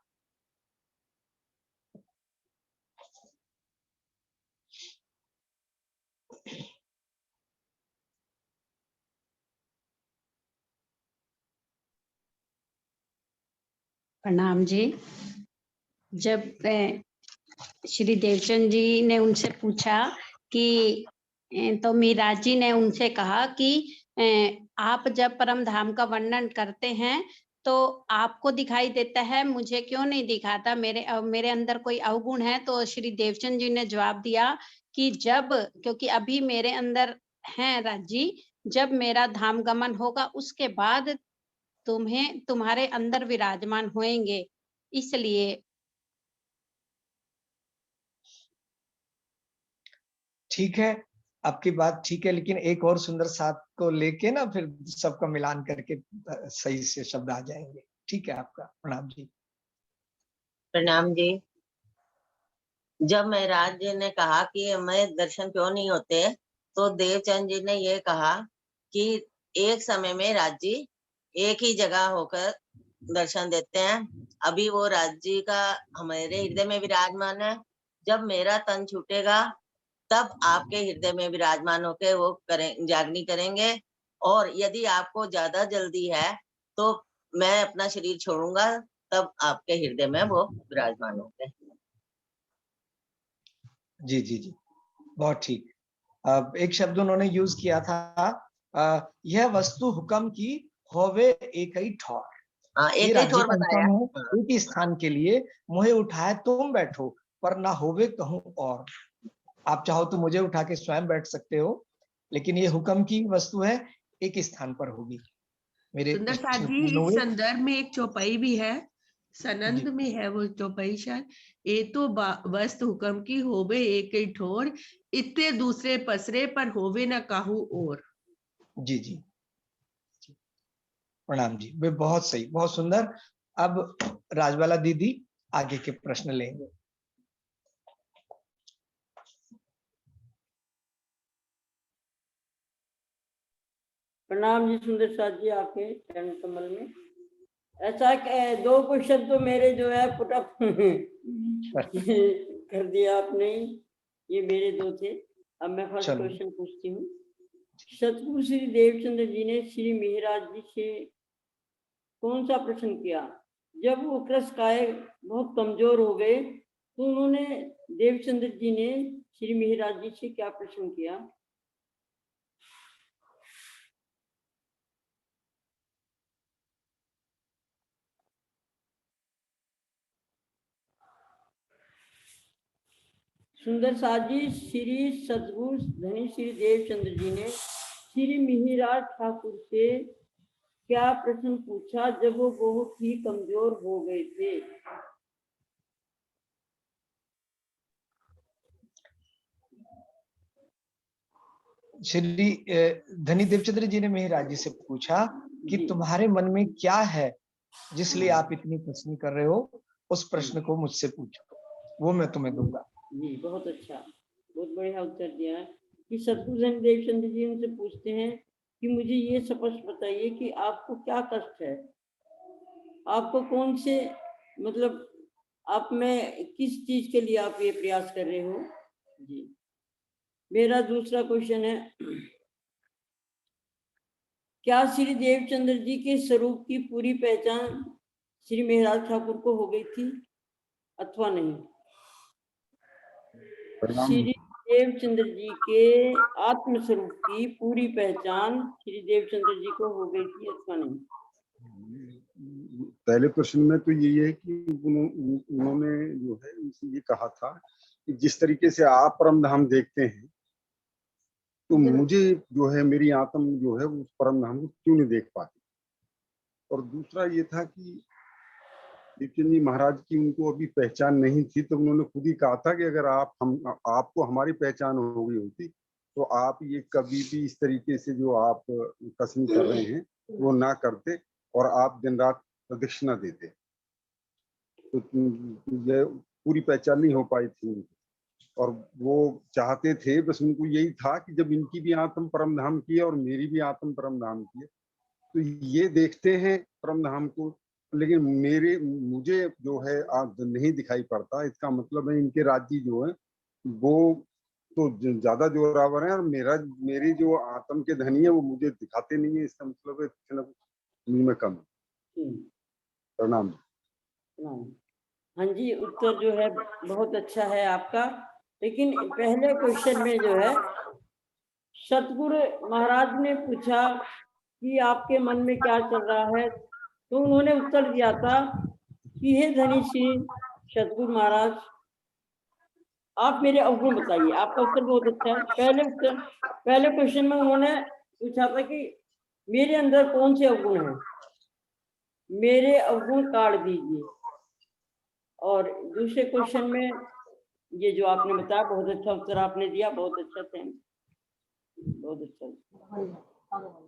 प्रणाम जी। जब श्री देवचंद जी ने उनसे पूछा कि तो मिहिराज जी ने उनसे कहा कि आप जब परम धाम का वर्णन करते हैं तो आपको दिखाई देता है, मुझे क्यों नहीं दिखाता, मेरे अंदर कोई अवगुण है? तो श्री देवचंद जी ने जवाब दिया कि जब, क्योंकि अभी मेरे अंदर है राजी, जब मेरा धाम गमन होगा उसके बाद तुम्हारे अंदर विराजमान होंगे, इसलिए। ठीक है, आपकी बात ठीक है, लेकिन एक और सुंदर साथ को लेके ना फिर सबका मिलान करके सही से शब्द आ जाएंगे। ठीक है आपका। प्रणाम जी। प्रणाम जी। जब महराज जी ने कहा कि हमें दर्शन क्यों नहीं होते, तो देवचंद जी ने ये कहा कि एक समय में राज जी एक ही जगह होकर दर्शन देते हैं। अभी वो राज जी का हमारे हृदय में विराजमान है, जब मेरा तन छूटेगा तब आपके हृदय में विराजमान होकर वो जागनी करेंगे। और यदि आपको ज्यादा जल्दी है तो मैं अपना शरीर छोड़ूंगा, तब आपके हृदय में वो विराजमान होंगे। जी जी जी, बहुत ठीक। अब एक शब्द उन्होंने यूज किया था, यह वस्तु हुक्म की होवे एक ही ठौर। हाँ, ये एक ही राज्य ठोर का बताया। हुक्म है, एक ही स्थान के लिए मोहे उठाए तुम बैठो, पर ना होवे कहूं और। आप चाहो तो मुझे उठा के स्वयं बैठ सकते हो, लेकिन ये हुक्म की वस्तु है, एक ही स्थान पर होगी। मेरे सुंदर साथ प्रश्न जी, पूर्ण इस हुए। संदर्भ में एक चौपाई भी है, सनंद में है वो चौपाई शायद। ए तो वस्त हुक्म की होवे एक ही ठोर, इतने दूसरे पसरे पर होवे न काहू और। जी जी, प्रणाम जी, वे बहुत सही, बहुत सुंदर। अब राजबाला दीदी आगे के प्रश्न लेंगे। प्रणाम जी सुंदर साथ जी, आपके चरण कमल में। ऐसा दो क्वेश्चन तो मेरे जो है पुटअप कर दिया आपने, ये मेरे दो थे। अब मैं फर्स्ट क्वेश्चन पूछती हूँ। सतगुरु श्री देवचंद्र जी ने श्री मिहिराज जी से कौन सा प्रश्न किया? जब वो कृष्णकाय बहुत कमजोर हो गए तो उन्होंने देवचंद्र जी ने श्री मिहिराज जी से क्या प्रश्न किया? सुंदर साथ जी, श्री सतगुरु धनी श्री देवचंद्र जी ने श्री मिहिराज ठाकुर से क्या प्रश्न पूछा जब वो बहुत ही कमजोर हो गए थे? श्री धनी देवचंद्र जी ने मिहिराज जी से पूछा कि तुम्हारे मन में क्या है जिसलिए आप इतनी प्रश्न कर रहे हो, उस प्रश्न को मुझसे पूछो, वो मैं तुम्हें दूंगा। जी बहुत अच्छा, बहुत बढ़िया उत्तर दिया है कि सतगुरु धनी देवचंद्र जी उनसे पूछते हैं कि मुझे ये स्पष्ट बताइए कि आपको क्या कष्ट है, आपको कौन से, मतलब आप में किस चीज के लिए आप ये प्रयास कर रहे हो? जी मेरा दूसरा क्वेश्चन है, क्या श्री देवचंद्र जी के स्वरूप की पूरी पहचान श्री मेहराज ठाकुर को हो गई थी अथवा नहीं? श्री देवचंद्र जी के आत्म स्वरूप की पूरी पहचान श्री देवचंद्र जी को हो गई थी अथवा नहीं? पहले प्रश्न में तो यही है कि उन्होंने जो है उनसे ये कहा था कि जिस तरीके से आप परम धाम देखते हैं तो मुझे जो है मेरी आत्म जो है उस परम धाम को क्यों नहीं देख पाती। और दूसरा ये था कि देवचंद जी महाराज की उनको अभी पहचान नहीं थी, तो उन्होंने खुद ही कहा था कि अगर आपको हमारी पहचान हो गई होती तो आप ये कभी भी इस तरीके से जो आप कसम कर रहे हैं वो ना करते और आप दिन रात प्रदक्षिणा देते, तो ये पूरी पहचान नहीं हो पाई थी। और वो चाहते थे, बस उनको यही था कि जब इनकी भी आत्म परम धाम की है और मेरी भी आत्म परम धाम की है, तो ये देखते हैं परम धाम को, लेकिन मुझे जो है आज नहीं दिखाई पड़ता। इसका मतलब है इनके राज्य जो है वो तो ज्यादा जोरावर है और मेरी जो आत्म के धनी है वो मुझे दिखाते नहीं है। इसका मतलब है में कम। प्रणाम। हाँ जी, उत्तर जो है बहुत अच्छा है आपका, लेकिन पहले क्वेश्चन में जो है सतगुरु महाराज ने पूछा कि आपके मन में क्या चल रहा है, तो उन्होंने उत्तर दिया था कि हे धनी श्री सतगुरु महाराज, आप मेरे अवगुण बताइए। आपका उत्तर बहुत अच्छा है। पहले क्वेश्चन में उन्होंने पूछा था कि मेरे अंदर कौन से अवगुण हैं, मेरे अवगुण काट दीजिए। और दूसरे क्वेश्चन में ये जो आपने बताया बहुत अच्छा उत्तर आपने दिया, बहुत अच्छा, थैंक, बहुत अच्छा।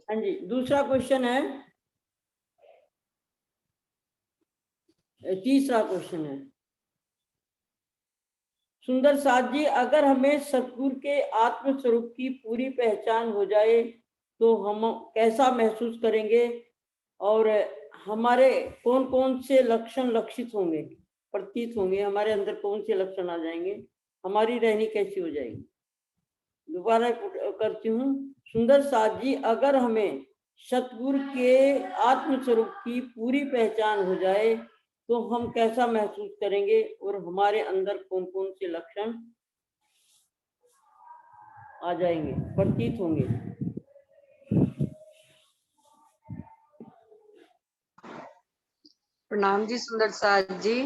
हाँ जी, दूसरा क्वेश्चन है, तीसरा क्वेश्चन है, सुंदर साथ जी, अगर हमें सतगुरु के आत्म स्वरूप की पूरी पहचान हो जाए तो हम कैसा महसूस करेंगे और हमारे कौन कौन से लक्षण लक्षित होंगे, प्रतीत होंगे, हमारे अंदर कौन से लक्षण आ जाएंगे, हमारी रहनी कैसी हो जाएगी? दोबारा करती हूँ, सुंदर साथ जी, अगर हमें सतगुरु के आत्म स्वरूप की पूरी पहचान हो जाए तो हम कैसा महसूस करेंगे और हमारे अंदर कौन कौन से लक्षण आ जाएंगे, प्रतीत होंगे? प्रणाम जी सुंदर साथ जी,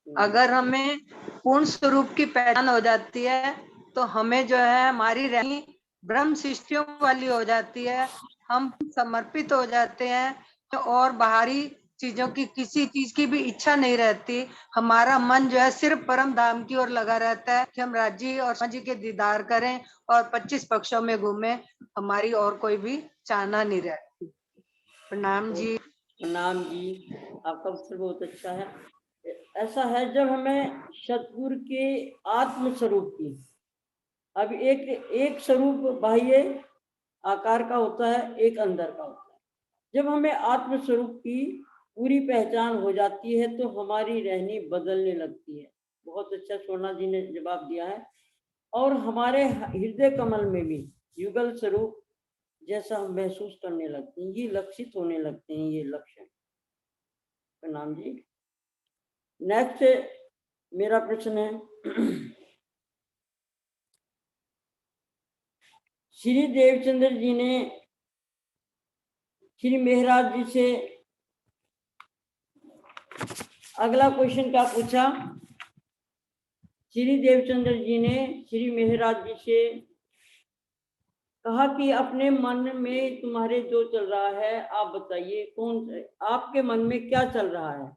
अगर हमें पूर्ण स्वरूप की पहचान हो जाती है तो हमें जो है हमारी रहनी ब्रह्म सृष्टियों वाली हो जाती है, हम समर्पित हो जाते हैं और बाहरी चीजों की किसी चीज की भी इच्छा नहीं रहती। हमारा मन जो है सिर्फ परम धाम की ओर लगा रहता है कि हम राज्य और समाज के दीदार करें और 25 पक्षों में घूमे, हमारी और कोई भी चाहना नहीं रहती। प्रणाम जी। प्रणाम जी, आपका उत्तर बहुत अच्छा है। ऐसा है, जब हमें सतगुरु के आत्म स्वरूप की, अब एक स्वरूप बाह्य आकार का होता है, एक अंदर का होता है। जब हमें आत्म स्वरूप की पूरी पहचान हो जाती है तो हमारी रहनी बदलने लगती है। बहुत अच्छा सोना जी ने जवाब दिया है। और हमारे हृदय कमल में भी युगल स्वरूप जैसा हम महसूस करने लगते हैं, ये लक्षित होने लगते हैं, ये लक्षण। प्रणाम जी। नेक्स्ट मेरा प्रश्न है, श्री देवचंद्र जी ने श्री मेहराज जी से अगला क्वेश्चन क्या पूछा? श्री देवचंद्र जी ने श्री मेहराज जी से कहा कि अपने मन में तुम्हारे जो चल रहा है आप बताइए, कौन से आपके मन में क्या चल रहा है?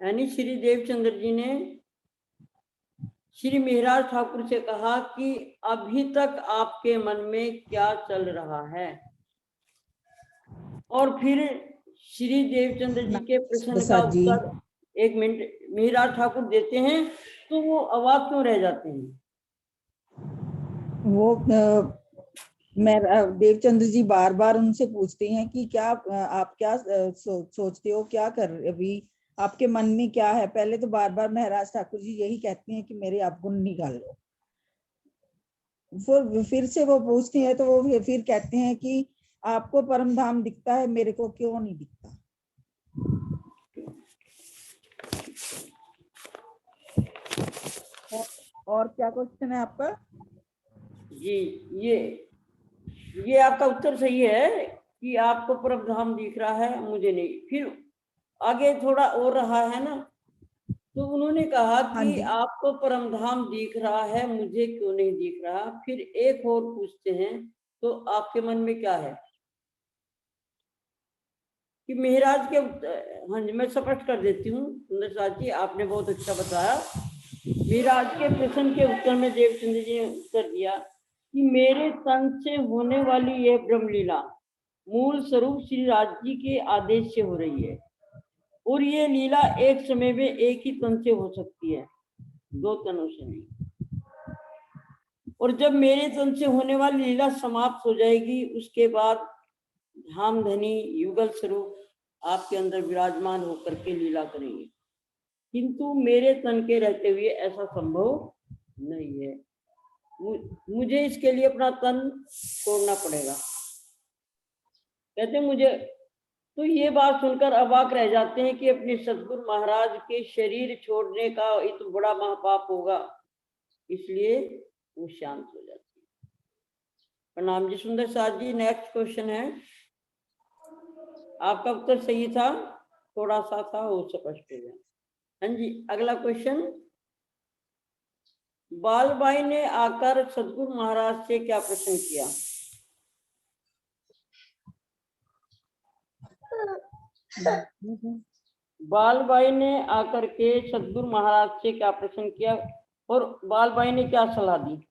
यानी श्री देवचंद्र जी ने श्री मेहराज ठाकुर से कहा कि अभी तक आपके मन में क्या चल रहा है? और फिर श्री देवचंद्र जी के प्रश्न का उत्तर एक मिनट मेहराज ठाकुर देते हैं, तो वो अवाक क्यों रह जाते हैं? वो देवचंद्र जी बार बार उनसे पूछते हैं कि क्या आप क्या सोचते हो, क्या कर अभी आपके मन में क्या है। पहले तो बार बार महाराज ठाकुर जी यही कहते हैं कि मेरे अवगुण निकालो। फिर से वो पूछती है तो वो फिर कहते हैं कि आपको परम धाम दिखता है, मेरे को क्यों नहीं दिखता। और क्या क्वेश्चन है आपका? जी ये आपका उत्तर सही है कि आपको परम धाम दिख रहा है, मुझे नहीं। फिर आगे थोड़ा और रहा है ना, तो उन्होंने कहा कि आपको परम धाम दिख रहा है, मुझे क्यों नहीं दिख रहा। फिर एक और पूछते हैं, तो आपके मन में क्या है कि महाराज के। हाँ जी, मैं स्पष्ट कर देती हूँ सुंदर साथ जी, आपने बहुत अच्छा बताया। महाराज के प्रश्न के उत्तर में देवचंद्र जी ने उत्तर दिया कि मेरे तन से होने वाली यह ब्रह्मलीला मूल स्वरूप श्री राज जी के आदेश से हो रही है, और ये लीला एक समय में एक ही तन से हो सकती है, दो तनों से नहीं। और जब मेरे तन से होने वाली लीला समाप्त हो जाएगी, उसके बाद धाम धनी युगल स्वरूप आपके अंदर विराजमान होकर के लीला करेंगे, किंतु मेरे तन के रहते हुए ऐसा संभव नहीं है। मुझे इसके लिए अपना तन छोड़ना पड़ेगा। कहते मुझे तो ये बात सुनकर अवाक रह जाते हैं कि अपने सदगुरु महाराज के शरीर छोड़ने का ये तो बड़ा महापाप होगा, इसलिए वो शांत हो जाती है। प्रणाम जी सुंदर साथ जी। नेक्स्ट क्वेश्चन है, आपका उत्तर सही था, थोड़ा सा था वो स्पष्ट हो गया। हाँ जी, अगला क्वेश्चन, बालबाई ने आकर सदगुरु महाराज से क्या प्रश्न किया? बालबाई ने आकर के सदगुरु महाराज से क्या प्रश्न किया और बालबाई ने क्या सलाह दी?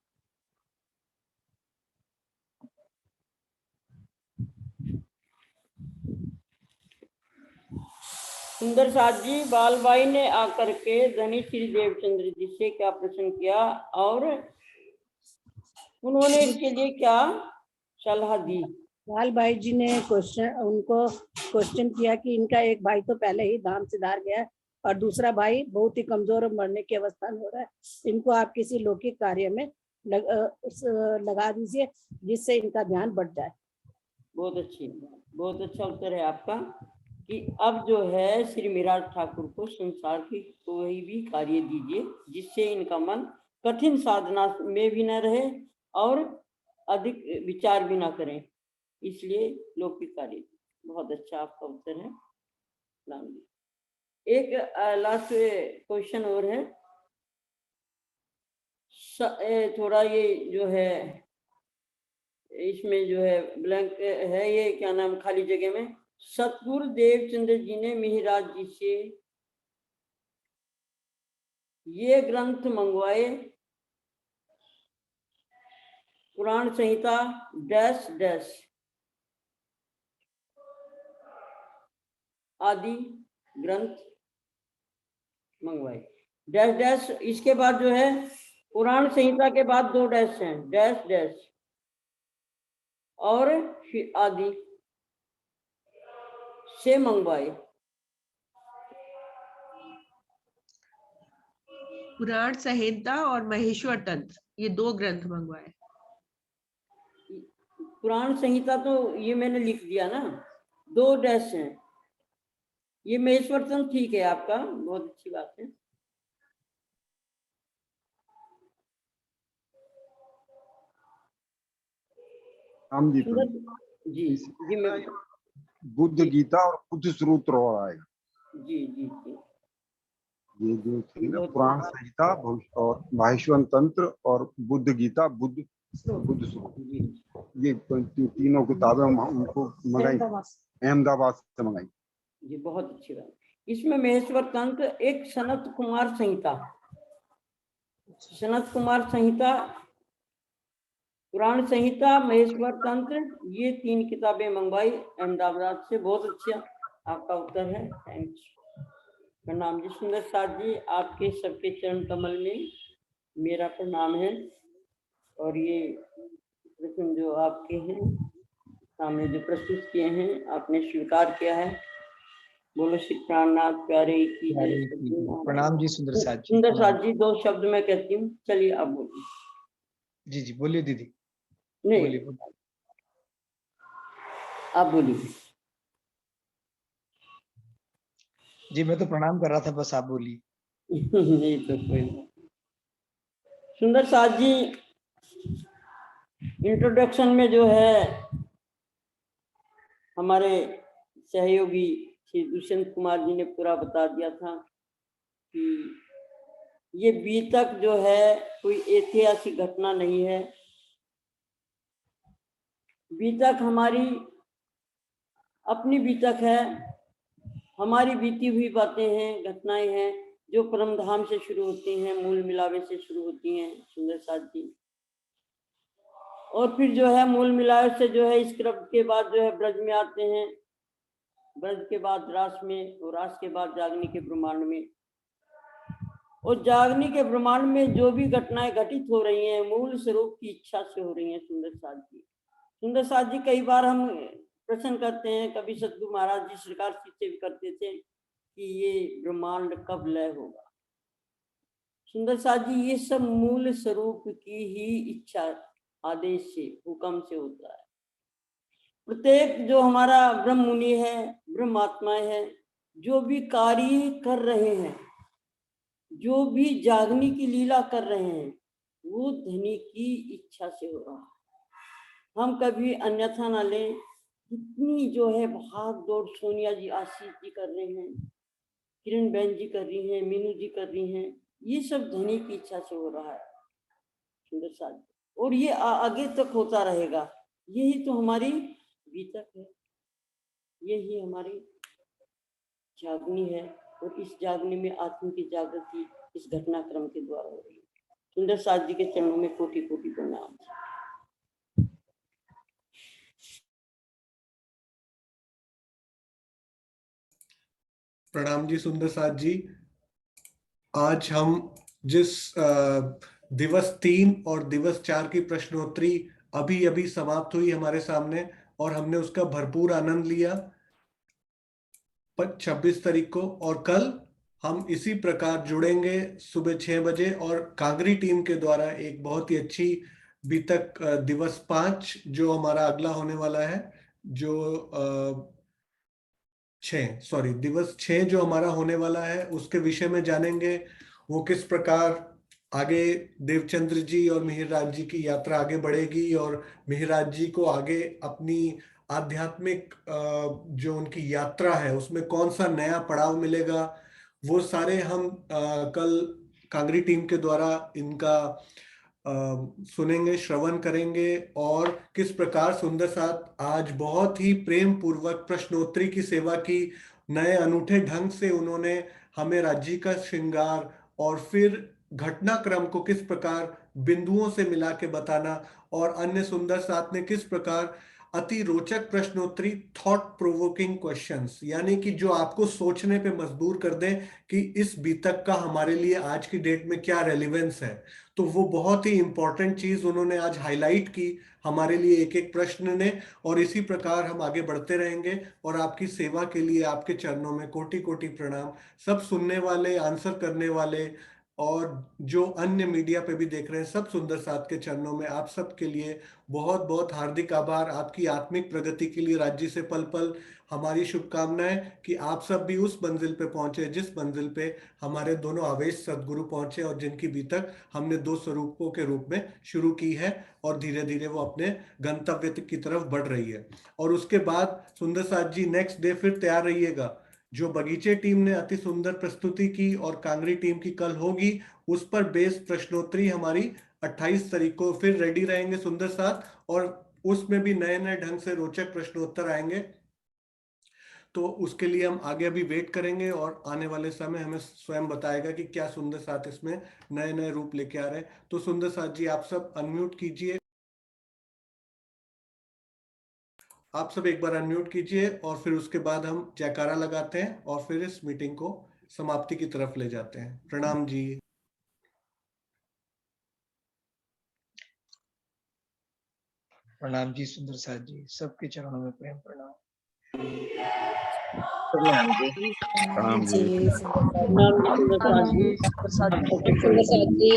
सुंदर साथ जी, बालबाई ने आकर के धनी श्री देवचंद्र जी से क्या प्रश्न किया और उन्होंने इसके लिए क्या सलाह दी? बालबाई जी ने उनको क्वेश्चन किया कि इनका एक भाई तो पहले ही धाम से धार गया है और दूसरा भाई बहुत ही कमजोर और मरने की अवस्था में हो रहा है, इनको आप किसी लौकिक कार्य में लगा दीजिए जिससे इनका ध्यान बढ़ जाए। बहुत अच्छा उत्तर है आपका कि अब जो है श्री महाराज ठाकुर को संसार की कोई भी कार्य दीजिए जिससे इनका मन कठिन साधना में भी न रहे और अधिक विचार भी ना करें, इसलिए लौकिक कार्य। बहुत अच्छा आपका उत्तर है। एक लास्ट क्वेश्चन और है, थोड़ा ये जो है इसमें जो है ब्लैंक है, ये क्या नाम खाली जगह में, सतगुरु देवचंद्र जी ने महाराज जी से ये ग्रंथ मंगवाए, पुराण संहिता डैश डैश आदि ग्रंथ मंगवाए, डैश डैश। इसके बाद जो है पुराण संहिता के बाद दो डैश हैं, डैश डैश और फिर आदि से मंगवाए। पुराण संहिता और महेश्वर तंत्र, ये दो ग्रंथ मंगवाए। पुराण संहिता तो ये मैंने लिख दिया ना, दो डैश हैं, ये महेश्वर तंत्र ठीक है आपका, बहुत अच्छी बात है। हम जी जी मैं बुद्ध गीता और बुद्ध सूत्र और आएगा। जी जी जी ये जो थी ना पुराण संहिता और महेश्वर तंत्र और बुद्ध गीता बुद्ध सूत्र, ये तीनों किताबें उनको मंगाई, अहमदाबाद से मंगाई। जी बहुत अच्छी बात। इसमें महेश्वर तंत्र, एक सनत कुमार संहिता, सनत कुमार संहिता, पुराण संहिता, महेश्वर तंत्र, ये तीन किताबें मंगवाई अहमदाबाद से। बहुत अच्छा आपका उत्तर है, थैंक्स। प्रणाम जी सुंदर साथ जी, आपके सबके चरण कमल में मेरा प्रणाम है। और ये प्रश्न जो आपके हैं सामने जो प्रस्तुत किए हैं आपने स्वीकार किया है, बोलो श्री प्राणनाथ प्यारे की जय। प्यारे की जय। प्रणाम जी सुंदर साथ जी। सुंदर साथ जी, 2 शब्द मैं कहती हूँ, चलिए आप बोलिए। जी जी बोलिए दीदी, नहीं बोलिए बोलिए। आप बोलिए। जी मैं तो प्रणाम कर रहा था, बस आप बोलिए। नहीं तो कोई नहीं। सुंदर साथ जी, इंट्रोडक्शन में जो है हमारे सहयोगी श्री दुष्यंत कुमार जी ने पूरा बता दिया था कि ये बीतक जो है कोई ऐतिहासिक घटना नहीं है। बीतक हमारी अपनी बीतक है, हमारी बीती हुई बातें हैं, घटनाएं हैं जो परम धाम से शुरू होती हैं, मूल मिलावे से शुरू होती हैं सुंदर साथ जी। और फिर जो है मूल मिलावे से जो है इस क्रम के बाद जो है ब्रज में आते हैं, ब्रज के बाद रास में, और रास के बाद जागनी के ब्रह्मांड में। और जागनी के ब्रह्मांड में जो भी घटनाएं घटित हो रही हैं मूल स्वरूप की इच्छा से हो रही हैं सुंदर साथ जी। सुंदर साथ जी, कई बार हम प्रश्न करते हैं, कभी सतगुरु महाराज जी सरकार से भी करते थे कि ये ब्रह्मांड कब लय होगा। सुंदर साथ जी, ये सब मूल स्वरूप की ही इच्छा, आदेश से, हुक्म से होता है। प्रत्येक जो हमारा ब्रह्म मुनि है, ब्रह्म आत्माएं है, जो भी कार्य कर रहे हैं, जो भी जागने की लीला कर रहे हैं, वो धनी की इच्छा से हो रहा है। हम कभी अन्यथा ना लें। जितनी जो है भाग दौड़ सोनिया जी, आशीष जी कर रहे हैं, किरण बहन जी कर रही हैं, मीनू जी कर रही हैं, ये सब धनी की इच्छा से हो रहा है सुंदर साथ। और ये आगे तक होता रहेगा। यही तो हमारी बीतक है, यही हमारी जागनी है। और इस जागनी में आत्मा की जागृति इस घटनाक्रम के द्वारा हो रही है। सुंदर साथ जी के चरणों में कोटि कोटि प्रणाम। प्रणाम जी सुंदर साथ जी। आज हम जिस दिवस 3 और दिवस 4 की प्रश्नोत्तरी अभी अभी समाप्त हुई हमारे सामने, और हमने उसका भरपूर आनंद लिया 26 तारीख को, और कल हम इसी प्रकार जुड़ेंगे सुबह 6 बजे, और कांगरी टीम के द्वारा एक बहुत ही अच्छी बीतक दिवस 5 जो हमारा अगला होने वाला है, जो 6 दिवस 6 जो हमारा होने वाला है उसके विषय में जानेंगे। वो किस प्रकार आगे देवचंद्र जी और मिहिरराज जी की यात्रा आगे बढ़ेगी, और मिहिरराज जी को आगे अपनी आध्यात्मिक जो उनकी यात्रा है उसमें कौन सा नया पड़ाव मिलेगा, वो सारे हम कल कांगरी टीम के द्वारा इनका सुनेंगे, श्रवण करेंगे। और किस प्रकार सुंदर साथ आज बहुत ही प्रेम पूर्वक प्रश्नोत्तरी की सेवा की, नए अनूठे ढंग से उन्होंने हमें राज्य का श्रृंगार और फिर घटनाक्रम को किस प्रकार बिंदुओं से मिला के बताना, और अन्य सुंदर साथ ने किस प्रकार अति रोचक प्रश्नोत्तरी, थॉट प्रोवोकिंग क्वेश्चंस, यानी कि जो आपको सोचने पे मजबूर कर दें कि इस बीतक का हमारे लिए आज की डेट में क्या रेलिवेंस है। तो वो बहुत ही इंपॉर्टेंट चीज उन्होंने आज हाईलाइट की हमारे लिए एक एक प्रश्न ने, और इसी प्रकार हम आगे बढ़ते रहेंगे। और आपकी सेवा के लिए आपके चरणों में कोटि कोटि प्रणाम। सब सुनने वाले, आंसर करने वाले और जो अन्य मीडिया पे भी देख रहे हैं, सब सुंदर साथ के चरणों में आप सब के लिए बहुत बहुत हार्दिक आभार। आपकी आत्मिक प्रगति के लिए राज्य से पल पल हमारी शुभकामनाएं कि आप सब भी उस मंजिल पे पहुंचे जिस मंजिल पे हमारे दोनों आवेश सदगुरु पहुंचे, और जिनकी बीतक हमने 2 स्वरूपों के रूप में शुरू की है, और धीरे धीरे वो अपने गंतव्य की तरफ बढ़ रही है। और उसके बाद सुंदर साथ जी नेक्स्ट डे फिर तैयार रहिएगा। जो बगीचे टीम ने अति सुंदर प्रस्तुति की और कांगरी टीम की कल होगी, उस पर बेस्ड प्रश्नोत्तरी हमारी 28 तारीख को फिर रेडी रहेंगे सुंदर साथ, और उसमें भी नए नए ढंग से रोचक प्रश्नोत्तर आएंगे। तो उसके लिए हम आगे अभी वेट करेंगे, और आने वाले समय हमें स्वयं बताएगा कि क्या सुंदर साथ इसमें नए नए रूप लेके आ रहे हैं। तो सुंदर साथ जी आप सब अनम्यूट कीजिए, आप सब एक बार अनम्यूट कीजिए, और फिर उसके बाद हम जयकारा लगाते हैं और फिर इस मीटिंग को समाप्ति की तरफ ले जाते हैं। प्रणाम जी। प्रणाम जी सुंदर साथ जी, सबके चरणों में प्रेम प्रणाम। प्रणाम जी। प्रणाम जी। प्रणाम जी सुंदर साथ जी।